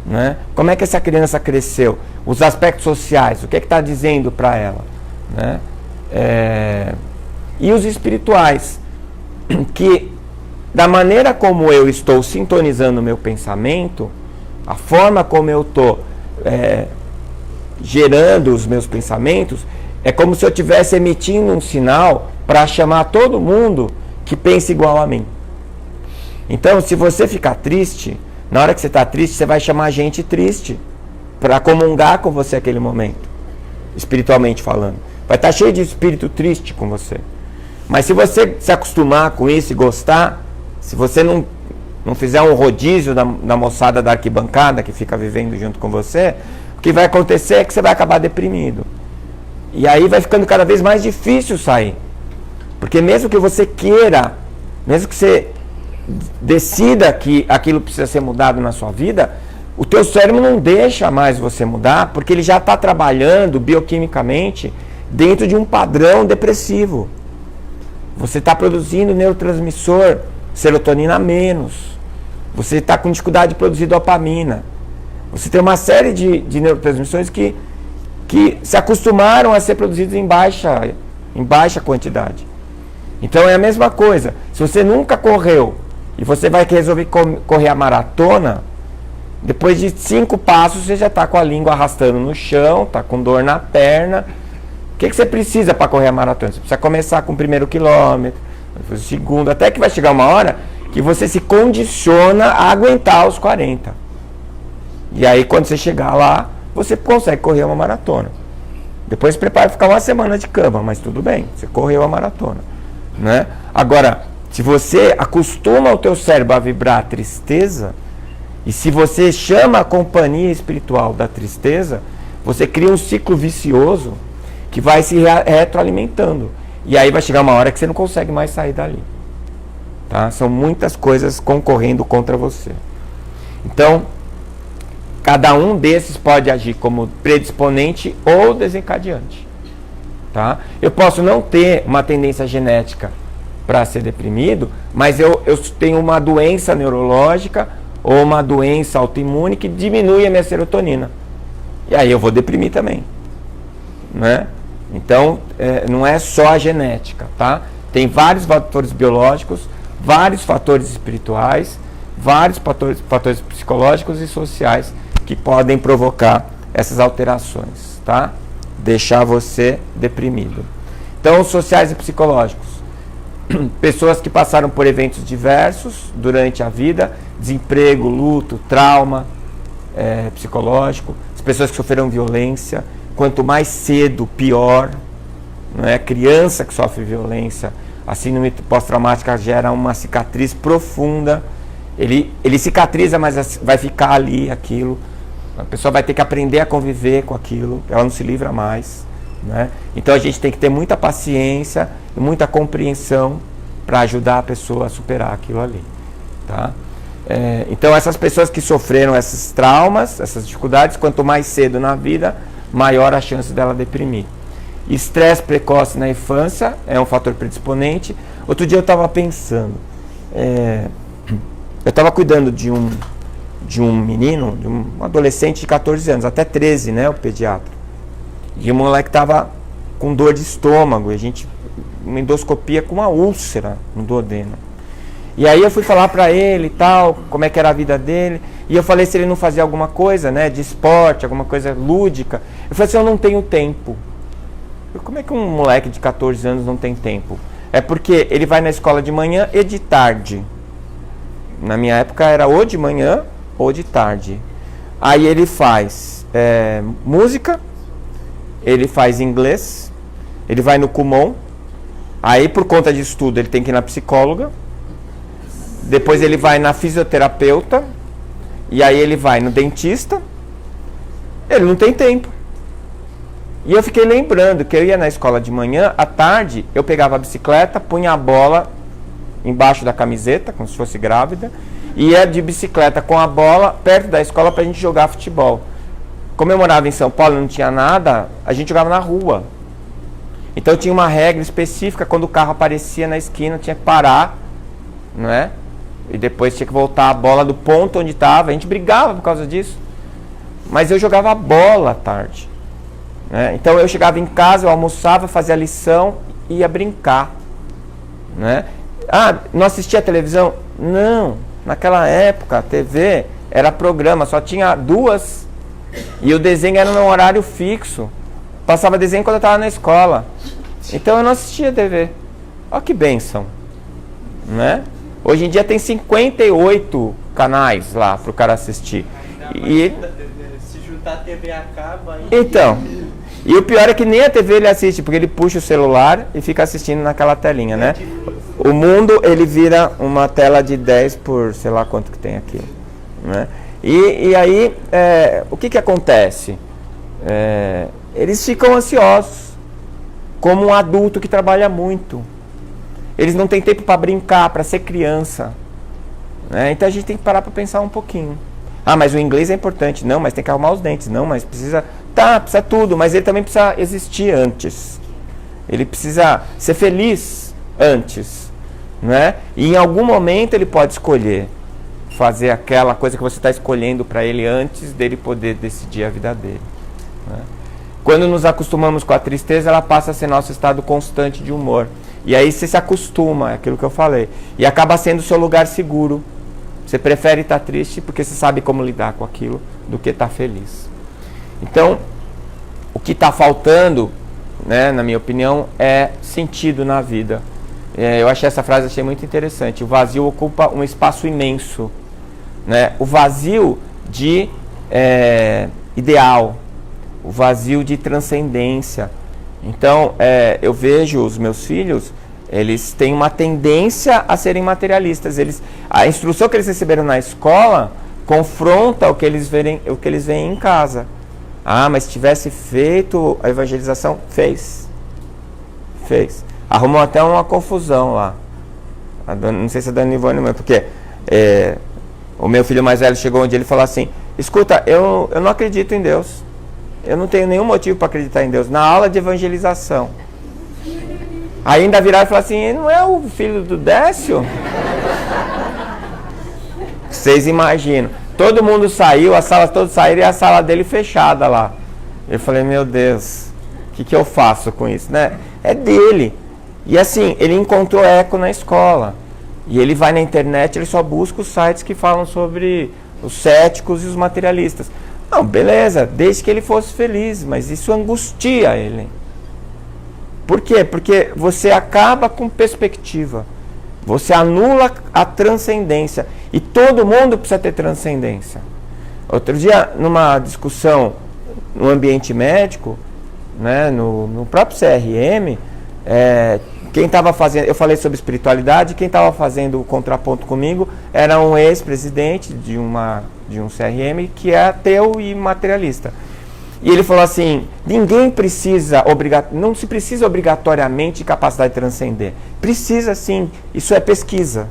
Né? Como é que essa criança cresceu? Os aspectos sociais, o que está dizendo para ela? Né? E os espirituais, que da maneira como eu estou sintonizando o meu pensamento, a forma como eu estou gerando os meus pensamentos, é como se eu estivesse emitindo um sinal para chamar todo mundo que pensa igual a mim. Então, se você ficar triste, na hora que você está triste, você vai chamar gente triste para comungar com você aquele momento, espiritualmente falando. Vai estar cheio de espírito triste com você. Mas se você se acostumar com isso e gostar, se você não fizer um rodízio da moçada da arquibancada que fica vivendo junto com você, o que vai acontecer é que você vai acabar deprimido. E aí vai ficando cada vez mais difícil sair. Porque mesmo que você queira, mesmo que você decida que aquilo precisa ser mudado na sua vida, o teu cérebro não deixa mais você mudar, porque ele já está trabalhando bioquimicamente dentro de um padrão depressivo. Você está produzindo neurotransmissor, serotonina a menos. Você está com dificuldade de produzir dopamina. Você tem uma série de neurotransmissores que se acostumaram a ser produzidos em baixa quantidade. Então é a mesma coisa. Se você nunca correu e você vai resolver correr a maratona, depois de 5 passos você já está com a língua arrastando no chão, está com dor na perna. O que você precisa para correr a maratona? Você precisa começar com o primeiro quilômetro, depois o segundo, até que vai chegar uma hora que você se condiciona a aguentar os 40. E aí quando você chegar lá, você consegue correr uma maratona. Depois se prepara para ficar uma semana de cama, mas tudo bem, você correu a maratona. Né? Agora, se você acostuma o teu cérebro a vibrar a tristeza, e se você chama a companhia espiritual da tristeza, você cria um ciclo vicioso que vai se retroalimentando. E aí vai chegar uma hora que você não consegue mais sair dali. Tá? São muitas coisas concorrendo contra você. Então, cada um desses pode agir como predisponente ou desencadeante. Tá? Eu posso não ter uma tendência genética para ser deprimido, mas eu tenho uma doença neurológica ou uma doença autoimune que diminui a minha serotonina. E aí eu vou deprimir também. Né? Então, não é só a genética. Tá? Tem vários fatores biológicos, vários fatores espirituais, vários fatores psicológicos e sociais que podem provocar essas alterações. Tá? Deixar você deprimido. Então, os sociais e psicológicos. Pessoas que passaram por eventos diversos durante a vida, desemprego, luto, trauma psicológico, as pessoas que sofreram violência, quanto mais cedo, pior. Não é? Criança que sofre violência, a síndrome pós-traumática gera uma cicatriz profunda. Ele cicatriza, mas vai ficar ali aquilo. A pessoa vai ter que aprender a conviver com aquilo, ela não se livra mais. Né? Então a gente tem que ter muita paciência e muita compreensão para ajudar a pessoa a superar aquilo ali. Tá? Então essas pessoas que sofreram esses traumas, essas dificuldades, quanto mais cedo na vida, maior a chance dela deprimir. Estresse precoce na infância é um fator predisponente. Outro dia eu estava pensando, eu estava cuidando de um menino, de um adolescente de 14 anos, até 13, né, o pediatra. E o moleque estava com dor de estômago, uma endoscopia com uma úlcera no duodeno. E aí eu fui falar para ele e tal, como é que era a vida dele, e eu falei se ele não fazia alguma coisa, né, de esporte, alguma coisa lúdica. Eu falei assim, eu não tenho tempo. Como é que um moleque de 14 anos não tem tempo? É porque ele vai na escola de manhã e de tarde. Na minha época era ou de manhã ou de tarde. Aí ele faz música, ele faz inglês, ele vai no Kumon, aí por conta de estudo ele tem que ir na psicóloga, depois ele vai na fisioterapeuta, e aí ele vai no dentista, ele não tem tempo. E eu fiquei lembrando que eu ia na escola de manhã, à tarde eu pegava a bicicleta, punha a bola embaixo da camiseta, como se fosse grávida, e ia de bicicleta com a bola perto da escola pra gente jogar futebol. Como eu morava em São Paulo e não tinha nada, a gente jogava na rua. Então tinha uma regra específica, quando o carro aparecia na esquina, tinha que parar, não é? E depois tinha que voltar a bola do ponto onde estava. A gente brigava por causa disso. Mas eu jogava bola à tarde, né? Então eu chegava em casa, eu almoçava, fazia a lição e ia brincar, né? Ah, não assistia a televisão? Não. Naquela época a TV era programa, só tinha 2 e o desenho era num horário fixo. Passava desenho quando eu estava na escola. Então eu não assistia TV. Olha que bênção, né? Hoje em dia tem 58 canais lá para o cara assistir. E se juntar a TV acaba aí. então, e o pior é que nem a TV ele assiste, porque ele puxa o celular e fica assistindo naquela telinha, né? O mundo, ele vira uma tela de 10 por sei lá quanto que tem aqui, né? E aí, o que acontece? Eles ficam ansiosos, como um adulto que trabalha muito. Eles não têm tempo para brincar, para ser criança, né? Então a gente tem que parar para pensar um pouquinho. Ah, mas o inglês é importante. Não, mas tem que arrumar os dentes. Não, mas precisa... Tá, precisa tudo, mas ele também precisa existir antes. Ele precisa ser feliz antes, né? E em algum momento ele pode escolher fazer aquela coisa que você está escolhendo para ele antes dele poder decidir a vida dele, né? Quando nos acostumamos com a tristeza, ela passa a ser nosso estado constante de humor. E aí você se acostuma, é aquilo que eu falei. E acaba sendo o seu lugar seguro. Você prefere estar triste porque você sabe como lidar com aquilo do que estar feliz. Então, o que está faltando, né, na minha opinião, é sentido na vida. Eu achei essa frase muito interessante. O vazio ocupa um espaço imenso, né? O vazio de ideal, o vazio de transcendência. Então, eu vejo os meus filhos, eles têm uma tendência a serem materialistas. A instrução que eles receberam na escola confronta o que eles veem em casa. Ah, mas se tivesse feito a evangelização, fez. Arrumou até uma confusão lá. Não sei se é a dona Ivone mesmo, porque o meu filho mais velho chegou um dia e ele falou assim: escuta, eu não acredito em Deus. Eu não tenho nenhum motivo para acreditar em Deus. Na aula de evangelização. Aí ainda viraram e falaram assim: não é o filho do Décio? Vocês imaginam. Todo mundo saiu, as salas todas saíram e a sala dele fechada lá. Eu falei: meu Deus, o que eu faço com isso, né? É dele. E assim, ele encontrou eco na escola. E ele vai na internet, ele só busca os sites que falam sobre os céticos e os materialistas. Não, beleza, desde que ele fosse feliz, mas isso angustia ele. Por quê? Porque você acaba com perspectiva. Você anula a transcendência. E todo mundo precisa ter transcendência. Outro dia, numa discussão no ambiente médico, né, no próprio CRM, quem estava fazendo, eu falei sobre espiritualidade, quem estava fazendo o contraponto comigo era um ex-presidente de um CRM que é ateu e materialista. E ele falou assim: ninguém precisa, não se precisa obrigatoriamente de capacidade de transcender. Precisa sim, isso é pesquisa,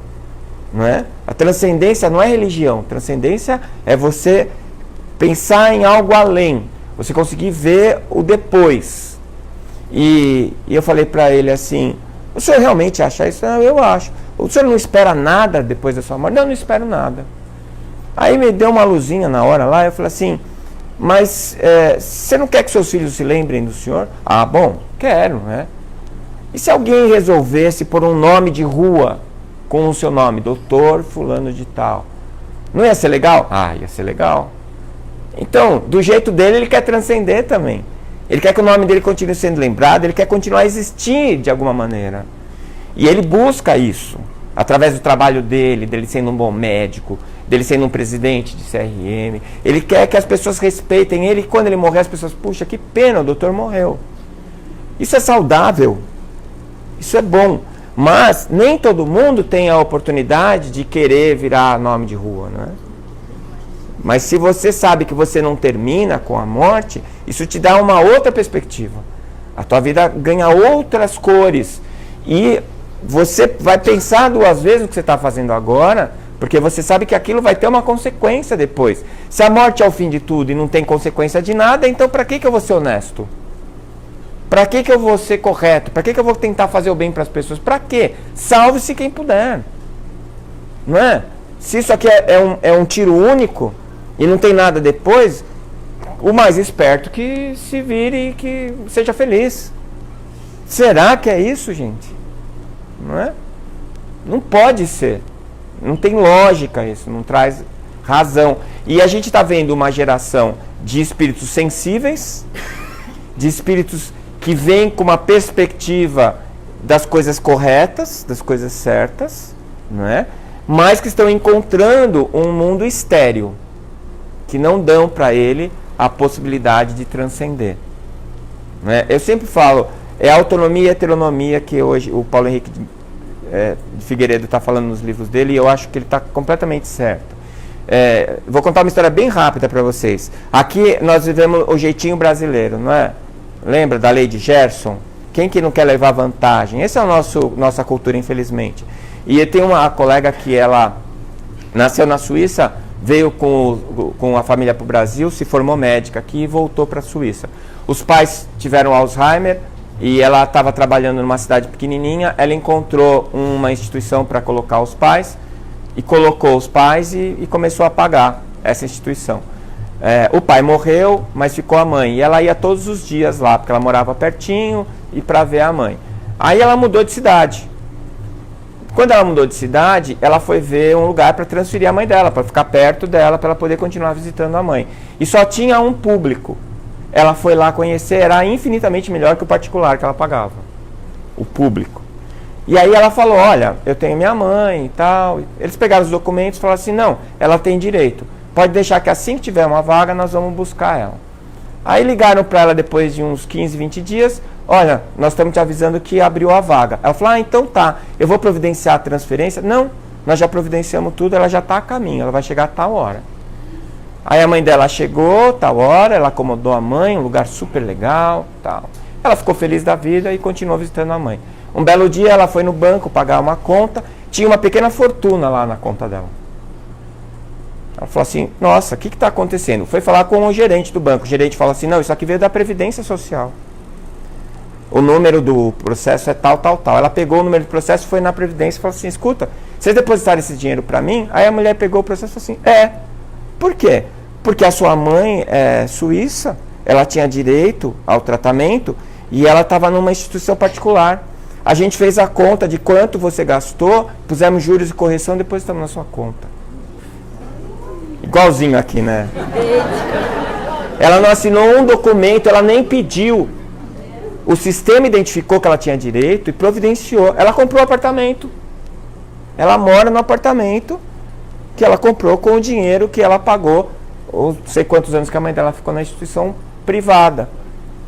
não é? A transcendência não é religião, transcendência é você pensar em algo além, você conseguir ver o depois. E eu falei para ele assim: o senhor realmente acha isso? Não, eu acho. O senhor não espera nada depois da sua morte? Não, não espero nada. Aí me deu uma luzinha na hora lá, eu falei assim: mas você não quer que seus filhos se lembrem do senhor? Ah, bom, quero, né? E se alguém resolvesse pôr um nome de rua com o seu nome, doutor fulano de tal, não ia ser legal? Ah, ia ser legal. Então, do jeito dele, ele quer transcender também. Ele quer que o nome dele continue sendo lembrado, ele quer continuar a existir de alguma maneira. E ele busca isso, através do trabalho dele sendo um bom médico, dele sendo um presidente de CRM. Ele quer que as pessoas respeitem ele, e quando ele morrer, as pessoas: puxa, que pena, o doutor morreu. Isso é saudável, isso é bom. Mas nem todo mundo tem a oportunidade de querer virar nome de rua, né? Mas se você sabe que você não termina com a morte, isso te dá uma outra perspectiva. A tua vida ganha outras cores. E você vai pensar 2 vezes no que você está fazendo agora, porque você sabe que aquilo vai ter uma consequência depois. Se a morte é o fim de tudo e não tem consequência de nada, então para que eu vou ser honesto? Para que eu vou ser correto? Para que eu vou tentar fazer o bem para as pessoas? Para quê? Salve-se quem puder. Não é? Se isso aqui é um tiro único e não tem nada depois, o mais esperto que se vire e que seja feliz. Será que é isso, gente? Não é? Não pode ser. Não tem lógica isso, não traz razão. E a gente está vendo uma geração de espíritos sensíveis, de espíritos que vêm com uma perspectiva das coisas corretas, das coisas certas, não é? Mas que estão encontrando um mundo estéril, que não dão para ele a possibilidade de transcender. Não é? Eu sempre falo, é autonomia e heteronomia que hoje o Paulo Henrique de Figueiredo está falando nos livros dele, e eu acho que ele está completamente certo. Vou contar uma história bem rápida para vocês. Aqui nós vivemos o jeitinho brasileiro, não é? Lembra da lei de Gerson? Quem que não quer levar vantagem? Essa é a nossa cultura, infelizmente. E tem uma colega que ela nasceu na Suíça, veio com a família para o Brasil, se formou médica aqui e voltou para a Suíça. Os pais tiveram Alzheimer e ela estava trabalhando numa cidade pequenininha. Ela encontrou uma instituição para colocar os pais e colocou os pais e começou a pagar essa instituição. O pai morreu, mas ficou a mãe. E ela ia todos os dias lá, porque ela morava pertinho, e para ver a mãe. Aí ela mudou de cidade. Quando ela mudou de cidade, ela foi ver um lugar para transferir a mãe dela, para ficar perto dela, para ela poder continuar visitando a mãe. E só tinha um público. Ela foi lá conhecer, era infinitamente melhor que o particular que ela pagava. O público. E aí ela falou, olha, eu tenho minha mãe e tal. Eles pegaram os documentos e falaram assim, não, ela tem direito. Pode deixar que assim que tiver uma vaga, nós vamos buscar ela. Aí ligaram para ela depois de uns 15, 20 dias, olha, nós estamos te avisando que abriu a vaga. Ela falou, então tá, eu vou providenciar a transferência. Não, nós já providenciamos tudo, ela já está a caminho, ela vai chegar a tal hora. Aí a mãe dela chegou, tal hora, ela acomodou a mãe, um lugar super legal, tal. Ela ficou feliz da vida e continuou visitando a mãe. Um belo dia ela foi no banco pagar uma conta, tinha uma pequena fortuna lá na conta dela. Ela falou assim, nossa, o que está acontecendo? Foi falar com o gerente do banco. O gerente falou assim, não, isso aqui veio da Previdência Social. O número do processo é tal, tal, tal. Ela pegou o número do processo, foi na Previdência e falou assim, escuta, vocês depositaram esse dinheiro para mim? Aí a mulher pegou o processo e falou assim, por quê? Porque a sua mãe é suíça, ela tinha direito ao tratamento e ela estava numa instituição particular. A gente fez a conta de quanto você gastou, pusemos juros e correção e depositamos na sua conta. Igualzinho aqui, né? Ela não assinou um documento, ela nem pediu. O sistema identificou que ela tinha direito e providenciou. Ela comprou o apartamento. Ela mora no apartamento que ela comprou com o dinheiro que ela pagou, ou não sei quantos anos que a mãe dela ficou na instituição privada.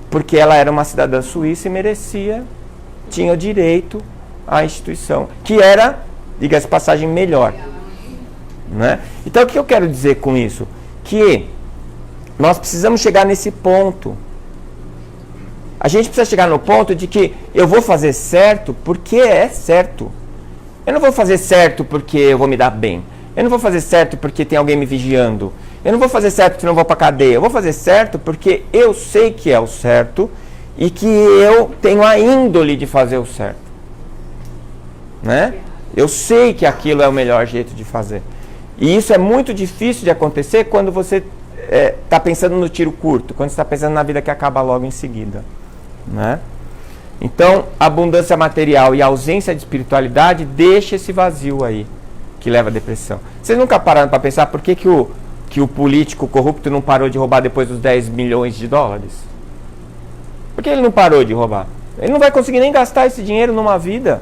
Porque ela era uma cidadã suíça e merecia, tinha o direito à instituição, que era, diga-se de passagem, melhor. Né? Então o que eu quero dizer com isso? Que nós precisamos chegar nesse ponto. A gente precisa chegar no ponto de que eu vou fazer certo porque é certo. Eu não vou fazer certo porque eu vou me dar bem. Eu não vou fazer certo porque tem alguém me vigiando. Eu não vou fazer certo porque não vou para cadeia. Eu vou fazer certo porque eu sei que é o certo e que eu tenho a índole de fazer o certo. Né? Eu sei que aquilo é o melhor jeito de fazer. E isso é muito difícil de acontecer quando você está pensando no tiro curto, quando você está pensando na vida que acaba logo em seguida. Né? Então, a abundância material e a ausência de espiritualidade deixa esse vazio aí, que leva à depressão. Vocês nunca pararam para pensar por que o político corrupto não parou de roubar depois dos 10 milhões de dólares? Por que ele não parou de roubar? Ele não vai conseguir nem gastar esse dinheiro numa vida.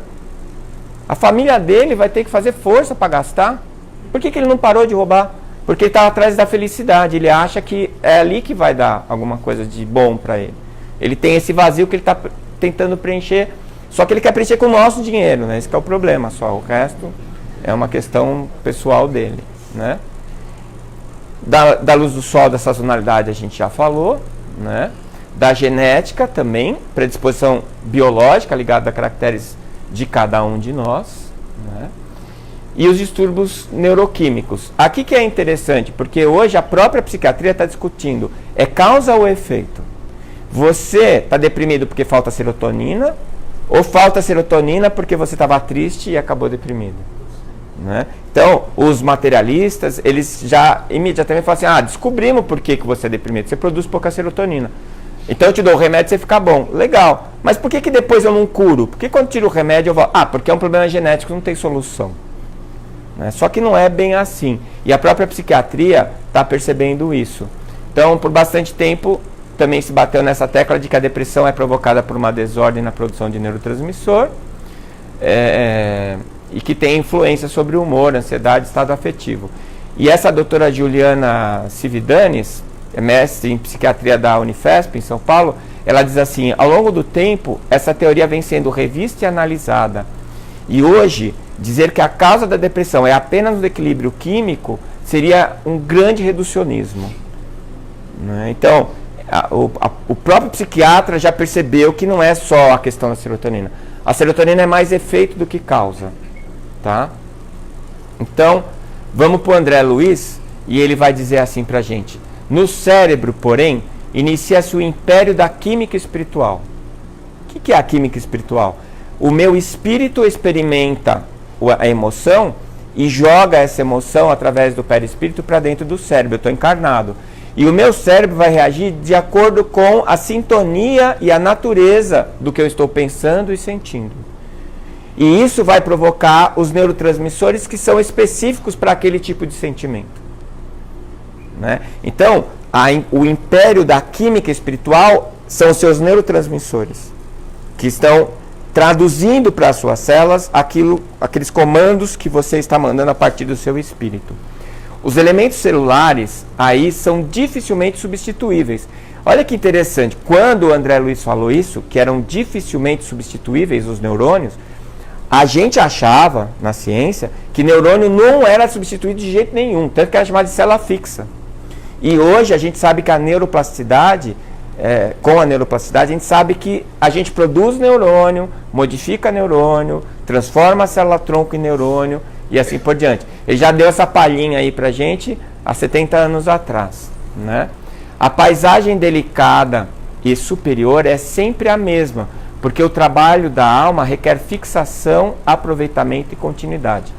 A família dele vai ter que fazer força para gastar. Por que ele não parou de roubar? Porque ele está atrás da felicidade. Ele acha que é ali que vai dar alguma coisa de bom para ele. Ele tem esse vazio que ele está tentando preencher Só que ele quer preencher com o nosso dinheiro, né? Esse que é o problema só. O resto é uma questão pessoal dele, né? Da luz do sol, da sazonalidade a gente já falou, né? Da genética também, predisposição biológica ligada a caracteres de cada um de nós, né? E os distúrbios neuroquímicos. Aqui que é interessante, porque hoje a própria psiquiatria está discutindo, é causa ou efeito? Você está deprimido porque falta serotonina, ou falta serotonina porque você estava triste e acabou deprimido? Né? Então, os materialistas, eles já imediatamente falam assim, descobrimos por que você é deprimido, você produz pouca serotonina. Então eu te dou o remédio e você fica bom. Legal, mas por que depois eu não curo? Por que quando tiro o remédio eu vou... porque é um problema genético, não tem solução. Né? Só que não é bem assim. E a própria psiquiatria está percebendo isso. Então, por bastante tempo, também se bateu nessa tecla de que a depressão é provocada por uma desordem na produção de neurotransmissor e que tem influência sobre o humor, ansiedade, estado afetivo. E essa doutora Juliana Cividanes, mestre em psiquiatria da Unifesp, em São Paulo, ela diz assim, ao longo do tempo, essa teoria vem sendo revista e analisada. E hoje, dizer que a causa da depressão é apenas o equilíbrio químico seria um grande reducionismo. Né? Então, o próprio psiquiatra já percebeu que não é só a questão da serotonina. A serotonina é mais efeito do que causa. Tá? Então, vamos para o André Luiz e ele vai dizer assim para a gente. No cérebro, porém, inicia-se o império da química espiritual. O que é a química espiritual? O meu espírito experimenta a emoção e joga essa emoção através do perispírito para dentro do cérebro. Eu estou encarnado. E o meu cérebro vai reagir de acordo com a sintonia e a natureza do que eu estou pensando e sentindo. E isso vai provocar os neurotransmissores que são específicos para aquele tipo de sentimento. Né? Então, o império da química espiritual são os seus neurotransmissores, que estão traduzindo para as suas células aqueles comandos que você está mandando a partir do seu espírito. Os elementos celulares aí são dificilmente substituíveis. Olha que interessante, quando o André Luiz falou isso, que eram dificilmente substituíveis os neurônios, a gente achava, na ciência, que neurônio não era substituído de jeito nenhum, tanto que era chamado de célula fixa. E hoje a gente sabe que a neuroplasticidade, com a neuroplasticidade, a gente sabe que a gente produz neurônio, modifica neurônio, transforma a célula-tronco em neurônio e assim por diante. Ele já deu essa palhinha aí pra gente há 70 anos atrás. Né? A paisagem delicada e superior é sempre a mesma, porque o trabalho da alma requer fixação, aproveitamento e continuidade.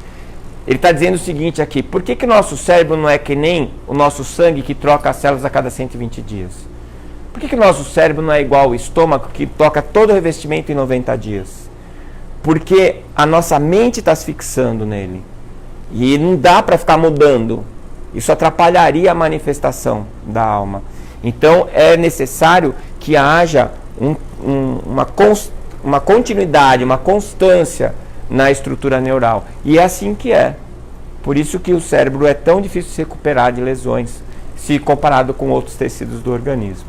Ele está dizendo o seguinte aqui, por que o nosso cérebro não é que nem o nosso sangue que troca as células a cada 120 dias? Por que o nosso cérebro não é igual ao estômago que troca todo o revestimento em 90 dias? Porque a nossa mente está se fixando nele. E não dá para ficar mudando. Isso atrapalharia a manifestação da alma. Então é necessário que haja uma continuidade, uma constância na estrutura neural. E é assim que é. Por isso que o cérebro é tão difícil de se recuperar de lesões, se comparado com outros tecidos do organismo.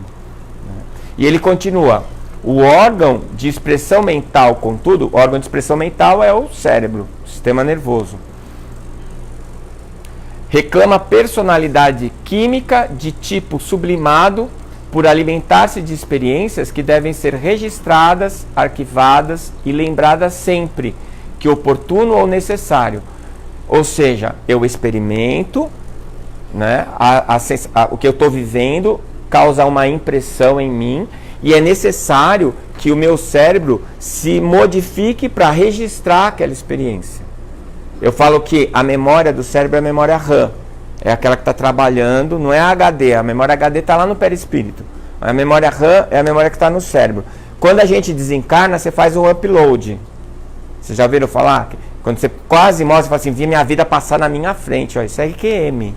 E ele continua. O órgão de expressão mental, contudo, o órgão de expressão mental é o cérebro, o sistema nervoso. Reclama personalidade química de tipo sublimado por alimentar-se de experiências que devem ser registradas, arquivadas e lembradas sempre que oportuno ou necessário. Ou seja, eu experimento, né, o que eu estou vivendo causa uma impressão em mim e é necessário que o meu cérebro se modifique para registrar aquela experiência. Eu falo que a memória do cérebro é a memória RAM. É aquela que está trabalhando, não é a HD. A memória HD está lá no perispírito. A memória RAM é a memória que está no cérebro. Quando a gente desencarna, você faz um upload. Vocês já ouviram falar? Quando você quase morre, você fala assim, vi minha vida passar na minha frente. Ó, isso é RQM.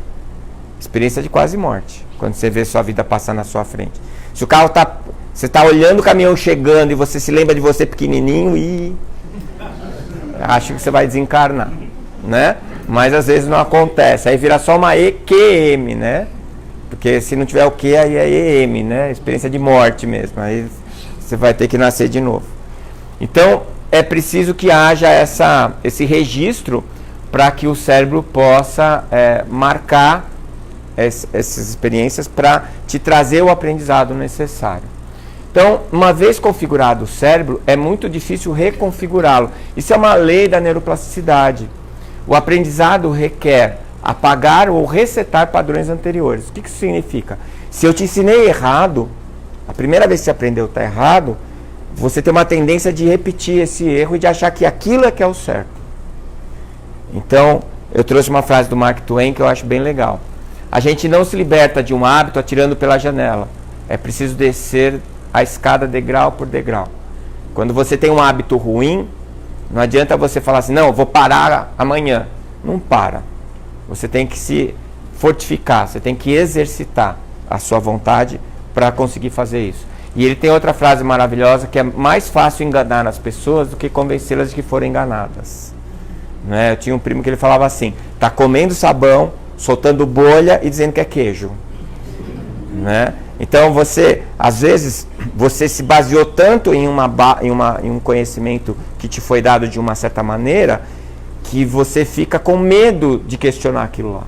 Experiência de quase morte. Quando você vê sua vida passar na sua frente. Se o carro está... Você está olhando o caminhão chegando e você se lembra de você pequenininho e... acho que você vai desencarnar. Né? Mas às vezes não acontece. Aí vira só uma EQM, né? Porque se não tiver o Q, aí é EM, né? Experiência de morte mesmo. Aí você vai ter que nascer de novo. Então, é preciso que haja esse registro para que o cérebro possa marcar essas experiências para te trazer o aprendizado necessário. Então, uma vez configurado o cérebro, é muito difícil reconfigurá-lo. Isso é uma lei da neuroplasticidade. O aprendizado requer apagar ou resetar padrões anteriores. O que isso significa? Se eu te ensinei errado, a primeira vez que você aprendeu está errado, você tem uma tendência de repetir esse erro e de achar que aquilo é que é o certo. Então, eu trouxe uma frase do Mark Twain que eu acho bem legal. A gente não se liberta de um hábito atirando pela janela. É preciso descer a escada degrau por degrau. Quando você tem um hábito ruim, não adianta você falar assim, não, eu vou parar amanhã. Não para. Você tem que se fortificar, você tem que exercitar a sua vontade para conseguir fazer isso. E ele tem outra frase maravilhosa, que é mais fácil enganar as pessoas do que convencê-las de que foram enganadas. Né? Eu tinha um primo que ele falava assim, tá comendo sabão, soltando bolha e dizendo que é queijo. Né? Então às vezes, você se baseou tanto em um conhecimento que te foi dado de uma certa maneira, que você fica com medo de questionar aquilo lá.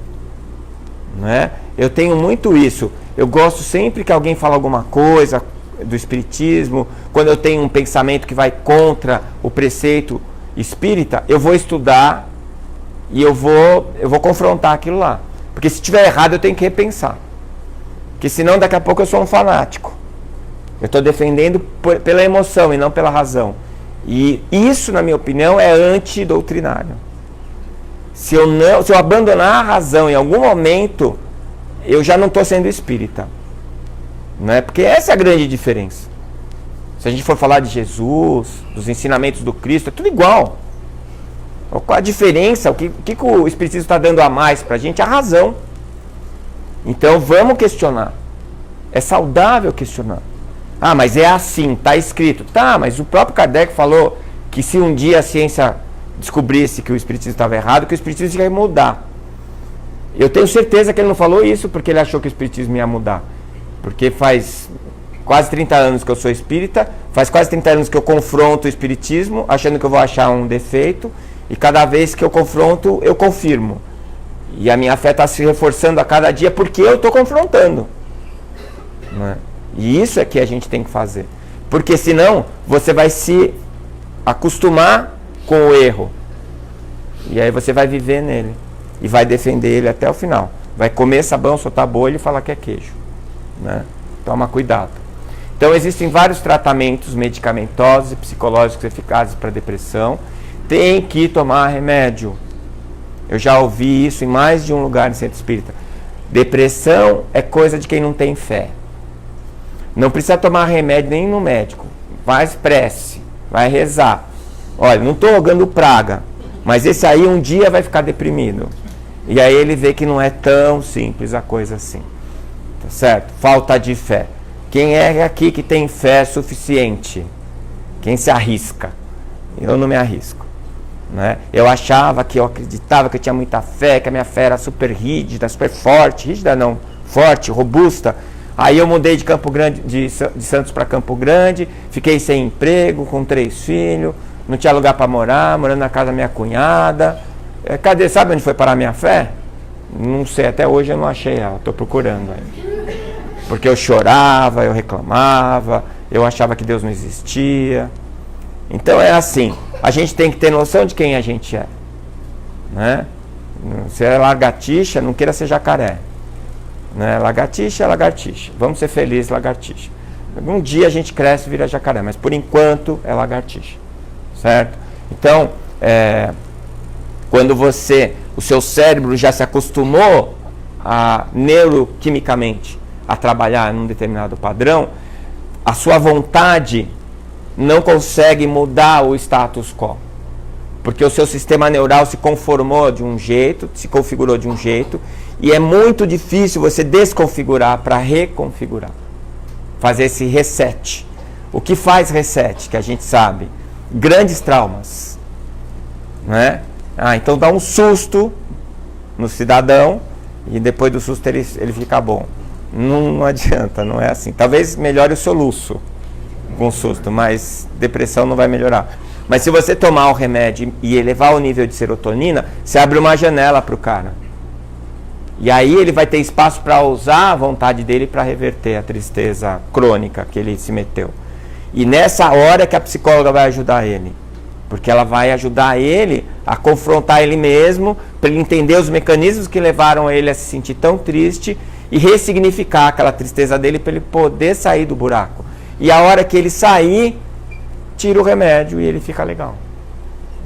Né? Eu tenho muito isso. Eu gosto sempre que alguém fala alguma coisa do espiritismo, quando eu tenho um pensamento que vai contra o preceito espírita, eu vou estudar e eu vou confrontar aquilo lá. Porque se estiver errado, eu tenho que repensar. Porque senão daqui a pouco eu sou um fanático. Eu estou defendendo pela emoção e não pela razão. E isso, na minha opinião, é antidoutrinário. Se eu abandonar a razão em algum momento, eu já não estou sendo espírita. Né? Porque essa é a grande diferença. Se a gente for falar de Jesus, dos ensinamentos do Cristo, é tudo igual. Qual a diferença? O que o espiritismo está dando a mais para a gente? A razão. Então vamos questionar. É saudável questionar. Ah, mas é assim, está escrito. Tá, mas o próprio Kardec falou que se um dia a ciência descobrisse que o espiritismo estava errado, que o espiritismo ia mudar. Eu tenho certeza que ele não falou isso porque ele achou que o espiritismo ia mudar. Porque faz quase 30 anos que eu sou espírita, faz quase 30 anos que eu confronto o espiritismo, achando que eu vou achar um defeito, e cada vez que eu confronto, eu confirmo. E a minha fé está se reforçando a cada dia porque eu estou confrontando. Né? E isso é que a gente tem que fazer. Porque senão, você vai se acostumar com o erro. E aí você vai viver nele. E vai defender ele até o final. Vai comer sabão, soltar bolha e falar que é queijo. Né? Toma cuidado. Então existem vários tratamentos medicamentosos e psicológicos eficazes para depressão. Tem que tomar remédio. Eu já ouvi isso em mais de um lugar em centro espírita. Depressão é coisa de quem não tem fé. Não precisa tomar remédio nem no médico. Faz prece, vai rezar. Olha, não estou rogando praga, mas esse aí um dia vai ficar deprimido. E aí ele vê que não é tão simples a coisa assim. Tá certo? Falta de fé. Quem é aqui que tem fé suficiente? Quem se arrisca? Eu não me arrisco. Né? Eu achava que eu acreditava que eu tinha muita fé, que a minha fé era super rígida, super forte. Rígida não, forte, robusta. Aí eu mudei de Campo Grande, de Santos para Campo Grande, fiquei sem emprego, com 3 filhos, não tinha lugar para morar, morando na casa da minha cunhada. Cadê? Sabe onde foi parar a minha fé? Não sei, até hoje eu não achei ela, estou procurando ainda. Porque eu chorava, eu reclamava, eu achava que Deus não existia. Então é assim, a gente tem que ter noção de quem a gente é. Né? Se é lagartixa, não queira ser jacaré. Né? Lagartixa é lagartixa. Vamos ser felizes, lagartixa. Um dia a gente cresce e vira jacaré, mas por enquanto é lagartixa. Certo? Então, quando o seu cérebro já se acostumou neuroquimicamente a trabalhar num determinado padrão, a sua vontade não consegue mudar o status quo. Porque o seu sistema neural se conformou de um jeito, se configurou de um jeito, e é muito difícil você desconfigurar para reconfigurar. Fazer esse reset. O que faz reset, que a gente sabe? Grandes traumas. Né? Então dá um susto no cidadão e depois do susto ele fica bom. Não adianta, não é assim. Talvez melhore o soluço, com susto, mas depressão não vai melhorar. Mas se você tomar o remédio e elevar o nível de serotonina, você abre uma janela para o cara. E aí ele vai ter espaço para usar a vontade dele para reverter a tristeza crônica que ele se meteu. E nessa hora que a psicóloga vai ajudar ele. Porque ela vai ajudar ele a confrontar ele mesmo, para ele entender os mecanismos que levaram ele a se sentir tão triste e ressignificar aquela tristeza dele para ele poder sair do buraco. E a hora que ele sair, tira o remédio e ele fica legal,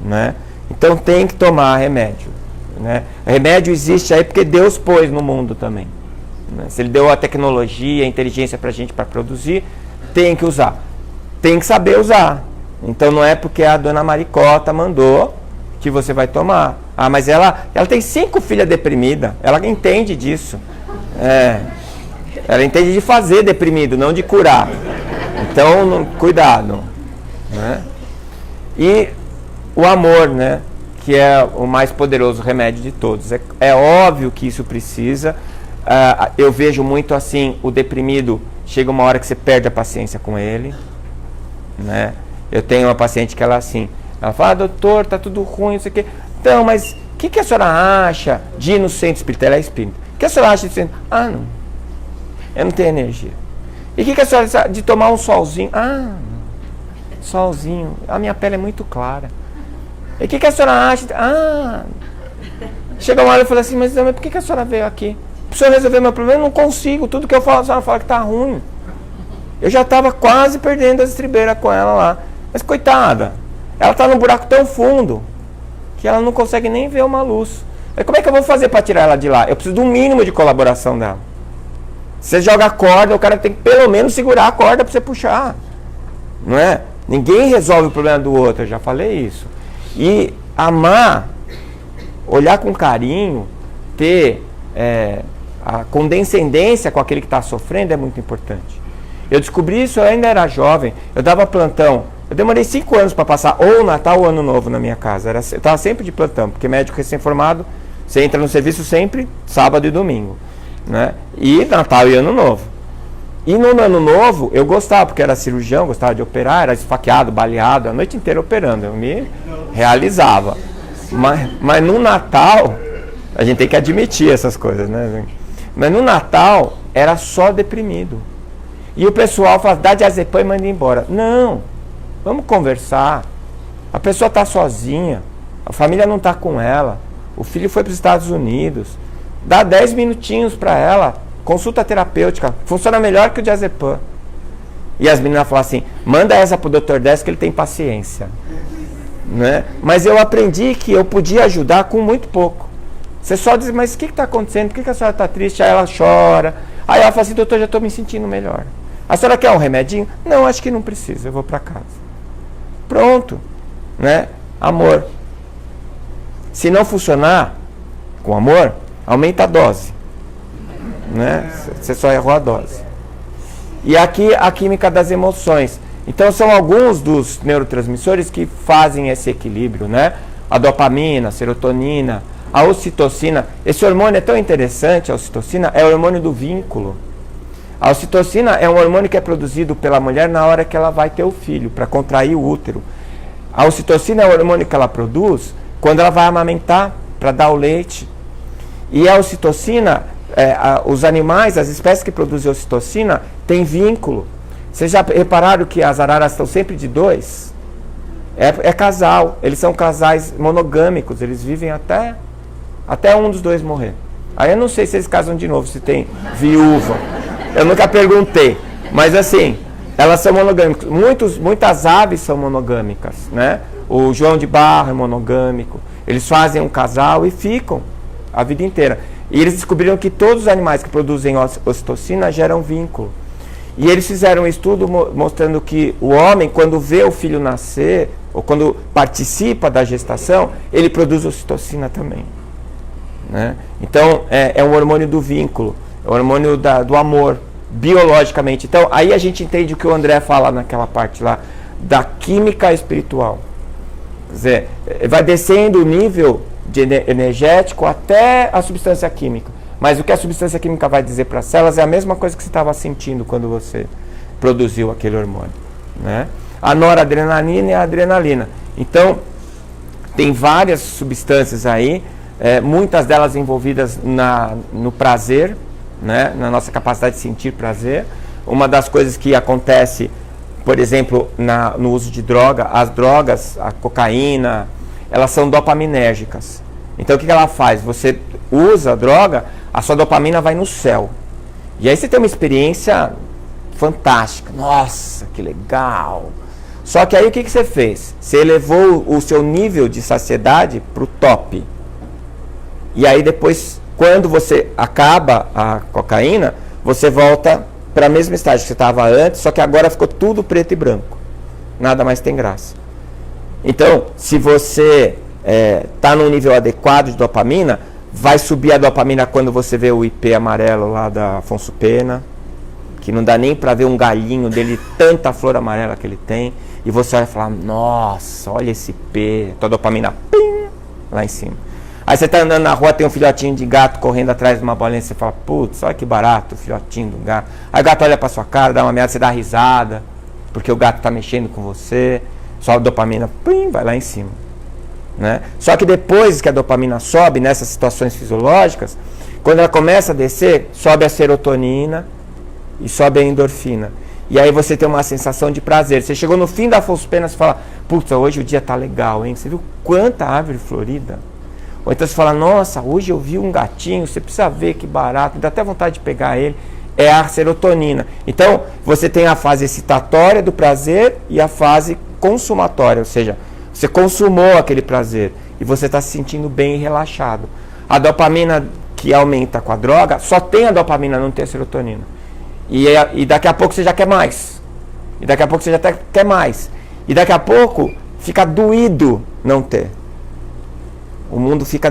né? Então tem que tomar remédio, né? Remédio existe aí porque Deus pôs no mundo também, né? Se Ele deu a tecnologia, a inteligência para a gente para produzir, tem que usar, tem que saber usar. Então não é porque a dona Maricota mandou que você vai tomar. Ah, mas ela tem 5 filhas deprimidas, ela entende disso. Ela entende de fazer deprimido, não de curar. Então, cuidado, né? E o amor, né? Que é o mais poderoso remédio de todos. É óbvio que isso precisa. Eu vejo muito assim, o deprimido, chega uma hora que você perde a paciência com ele, né? Eu tenho uma paciente que ela assim, ela fala, doutor, tá tudo ruim, não sei o quê. Então, mas o que a senhora acha de ir no centro espírita? Ela é espírita. O que a senhora acha de centro? Ah, não. Eu não tenho energia. E o que a senhora acha de tomar um solzinho? Ah, solzinho. A minha pele é muito clara. E o que a senhora acha? Ah. Chega uma hora e fala assim, mas por que a senhora veio aqui? Para o senhor resolver meu problema, eu não consigo. Tudo que eu falo, a senhora fala que tá ruim. Eu já estava quase perdendo as estribeiras com ela lá. Mas coitada, ela está num buraco tão fundo que ela não consegue nem ver uma luz. Mas como é que eu vou fazer para tirar ela de lá? Eu preciso de um mínimo de colaboração dela. Você joga a corda, o cara tem que pelo menos segurar a corda para você puxar. Não é? Ninguém resolve o problema do outro, eu já falei isso. E amar, olhar com carinho, ter a condescendência com aquele que está sofrendo é muito importante. Eu descobri isso, eu ainda era jovem, eu dava plantão. Eu demorei 5 anos para passar ou o Natal ou o Ano Novo na minha casa. Eu estava sempre de plantão, porque médico recém-formado, você entra no serviço sempre sábado e domingo, né? E Natal e Ano Novo. E no Ano Novo eu gostava, porque era cirurgião, gostava de operar, era esfaqueado, baleado, a noite inteira operando, eu me realizava. Mas no Natal, a gente tem que admitir essas coisas, né? Mas no Natal era só deprimido. E o pessoal fala, dá diazepam e manda embora. Não, vamos conversar. A pessoa está sozinha, a família não está com ela, o filho foi para os Estados Unidos. Dá 10 minutinhos para ela, consulta terapêutica, funciona melhor que o diazepam. E as meninas falam assim, manda essa para o Dr. Décio que ele tem paciência, né? Mas eu aprendi que eu podia ajudar com muito pouco. Você só diz, mas o que está acontecendo? Por que a senhora está triste? Aí ela chora. Aí ela fala assim, doutor, já estou me sentindo melhor. A senhora quer um remedinho? Não, acho que não precisa, eu vou para casa. Pronto, né? Amor. Se não funcionar com amor, aumenta a dose, né? Você só errou a dose. E aqui a química das emoções. Então são alguns dos neurotransmissores que fazem esse equilíbrio, né? A dopamina, a serotonina, a ocitocina. Esse hormônio é tão interessante, a ocitocina é o hormônio do vínculo. A ocitocina é um hormônio que é produzido pela mulher na hora que ela vai ter o filho, para contrair o útero. A ocitocina é o hormônio que ela produz quando ela vai amamentar, para dar o leite. E a ocitocina, os animais, as espécies que produzem ocitocina, têm vínculo. Vocês já repararam que as araras estão sempre de 2? É casal, eles são casais monogâmicos, eles vivem até um dos dois morrer. Aí eu não sei se eles casam de novo, se tem viúva. Eu nunca perguntei, mas assim, elas são monogâmicas. Muitas aves são monogâmicas, né? O João de Barro é monogâmico. Eles fazem um casal e ficam a vida inteira. E eles descobriram que todos os animais que produzem ocitocina geram vínculo. E eles fizeram um estudo mostrando que o homem, quando vê o filho nascer, ou quando participa da gestação, ele produz ocitocina também, né? Então, é um hormônio do vínculo. É o hormônio do amor, biologicamente. Então, aí a gente entende o que o André fala naquela parte lá, da química espiritual. Quer dizer, vai descendo o nível energético até a substância química. Mas o que a substância química vai dizer para as células é a mesma coisa que você estava sentindo quando você produziu aquele hormônio, né? A noradrenalina e a adrenalina. Então, tem várias substâncias aí, muitas delas envolvidas no prazer, né? Na nossa capacidade de sentir prazer. Uma das coisas que acontece, por exemplo, no uso de droga, as drogas, a cocaína, elas são dopaminérgicas. Então, o que ela faz? Você usa a droga, a sua dopamina vai no céu. E aí você tem uma experiência fantástica. Nossa, que legal! Só que aí o que você fez? Você elevou o seu nível de saciedade para o top. E aí depois, quando você acaba a cocaína, você volta para a mesma estágio que você estava antes, só que agora ficou tudo preto e branco. Nada mais tem graça. Então, se você está num nível adequado de dopamina, vai subir a dopamina quando você vê o IP amarelo lá da Afonso Pena, que não dá nem para ver um galhinho dele, tanta flor amarela que ele tem, e você vai falar, nossa, olha esse IP, tua dopamina, pim, lá em cima. Aí você está andando na rua, tem um filhotinho de gato correndo atrás de uma bolinha, você fala, putz, olha que barato o filhotinho do gato. Aí o gato olha para sua cara, dá uma meada, você dá risada, porque o gato está mexendo com você, sua dopamina, pim, vai lá em cima. Né? Só que depois que a dopamina sobe, nessas situações fisiológicas, quando ela começa a descer, sobe a serotonina e sobe a endorfina. E aí você tem uma sensação de prazer. Você chegou no fim da Afonso Pena e fala, putz, hoje o dia tá legal, hein? Você viu quanta árvore florida? Ou então você fala, nossa, hoje eu vi um gatinho, você precisa ver que barato, dá até vontade de pegar ele. É a serotonina. Então, você tem a fase excitatória do prazer e a fase consumatória, ou seja, você consumou aquele prazer e você está se sentindo bem e relaxado. A dopamina que aumenta com a droga, só tem a dopamina, não tem a serotonina. E daqui a pouco você já quer mais. E daqui a pouco você já até quer mais. E daqui a pouco fica doído não ter. O mundo fica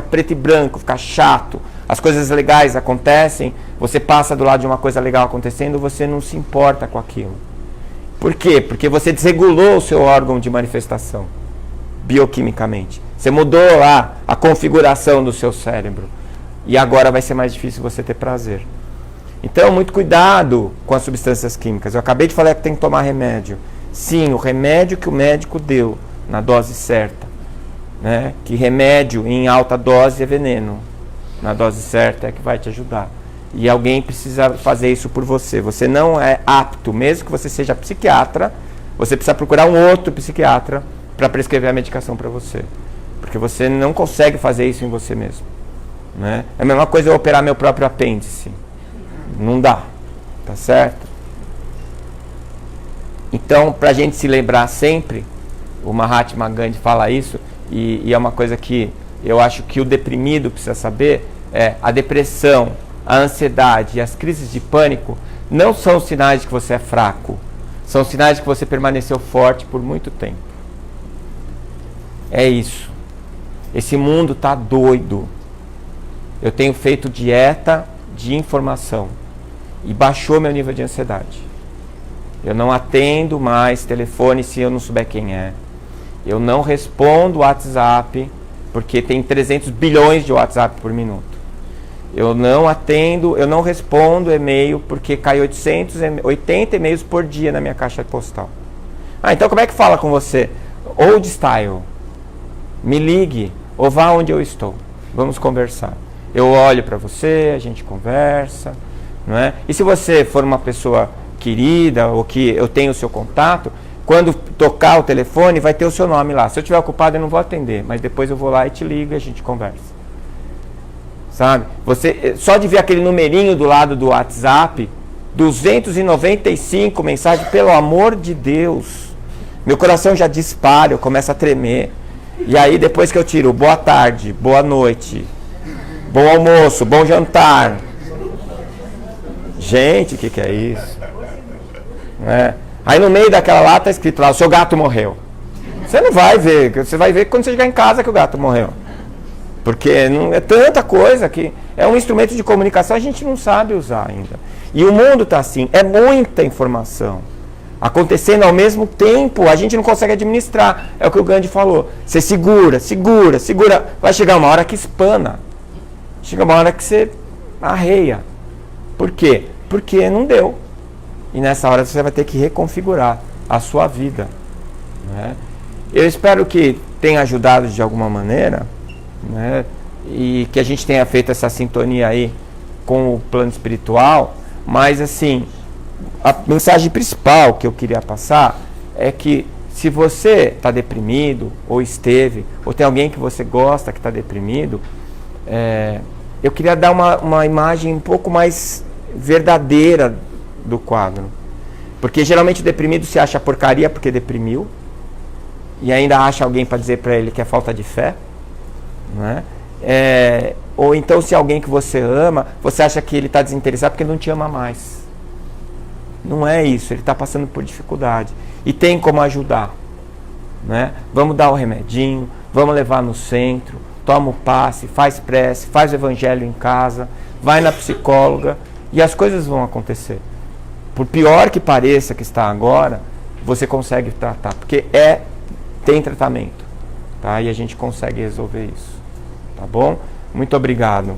preto e branco, fica chato. As coisas legais acontecem, você passa do lado de uma coisa legal acontecendo, você não se importa com aquilo. Por quê? Porque você desregulou o seu órgão de manifestação, bioquimicamente. Você mudou lá a configuração do seu cérebro. E agora vai ser mais difícil você ter prazer. Então, muito cuidado com as substâncias químicas. Eu acabei de falar que tem que tomar remédio. Sim, o remédio que o médico deu, na dose certa. Né? Que remédio em alta dose é veneno. Na dose certa é que vai te ajudar. E alguém precisa fazer isso por você. Você não é apto, mesmo que você seja psiquiatra, você precisa procurar um outro psiquiatra para prescrever a medicação para você. Porque você não consegue fazer isso em você mesmo. Né? É a mesma coisa eu operar meu próprio apêndice. Não dá. Tá certo? Então, para a gente se lembrar sempre, o Mahatma Gandhi fala isso, e é uma coisa que eu acho que o deprimido precisa saber, a depressão, a ansiedade e as crises de pânico não são sinais de que você é fraco, são sinais de que você permaneceu forte por muito tempo. É isso. Esse mundo está doido. Eu tenho feito dieta de informação e baixou meu nível de ansiedade. Eu não atendo mais telefone se eu não souber quem é. Eu não respondo WhatsApp porque tem 300 bilhões de WhatsApp por minuto. Eu não atendo, eu não respondo e-mail porque cai 80 e-mails por dia na minha caixa postal. Então como é que fala com você? Old style. Me ligue ou vá onde eu estou. Vamos conversar. Eu olho para você, a gente conversa, não é? E se você for uma pessoa querida ou que eu tenho o seu contato, quando tocar o telefone vai ter o seu nome lá. Se eu estiver ocupado eu não vou atender, mas depois eu vou lá e te ligo e a gente conversa. Sabe? Você, só de ver aquele numerinho do lado do WhatsApp, 295 mensagens, pelo amor de Deus, meu coração já dispara, eu começo a tremer. E aí depois que eu tiro boa tarde, boa noite, bom almoço, bom jantar. Gente, o que é isso? Aí no meio daquela lá está escrito lá, o seu gato morreu. Você não vai ver, você vai ver quando você chegar em casa que o gato morreu. Porque não, é tanta coisa que é um instrumento de comunicação, a gente não sabe usar ainda. E o mundo está assim, é muita informação acontecendo ao mesmo tempo, a gente não consegue administrar. É o que o Gandhi falou. Você segura, vai chegar uma hora que espana. Chega uma hora que você arreia. Por quê? Porque não deu. e nessa hora você vai ter que reconfigurar a sua vida, né? Eu espero que tenha ajudado de alguma maneira, né? E que a gente tenha feito essa sintonia aí com o plano espiritual, mas assim, a mensagem principal que eu queria passar é que se você está deprimido, ou esteve, ou tem alguém que você gosta que está deprimido, eu queria dar uma imagem um pouco mais verdadeira do quadro. Porque geralmente o deprimido se acha porcaria porque deprimiu, e ainda acha alguém para dizer para ele que é falta de fé, né? Ou então, se alguém que você ama, você acha que ele está desinteressado porque ele não te ama mais. Não é isso, ele está passando por dificuldade e tem como ajudar, né? Vamos dar o remedinho, vamos levar no centro, toma o passe, faz prece, faz o evangelho em casa, vai na psicóloga e as coisas vão acontecer. Por pior que pareça que está agora, você consegue tratar, porque tem tratamento, tá? E a gente consegue resolver isso, tá bom? Muito obrigado.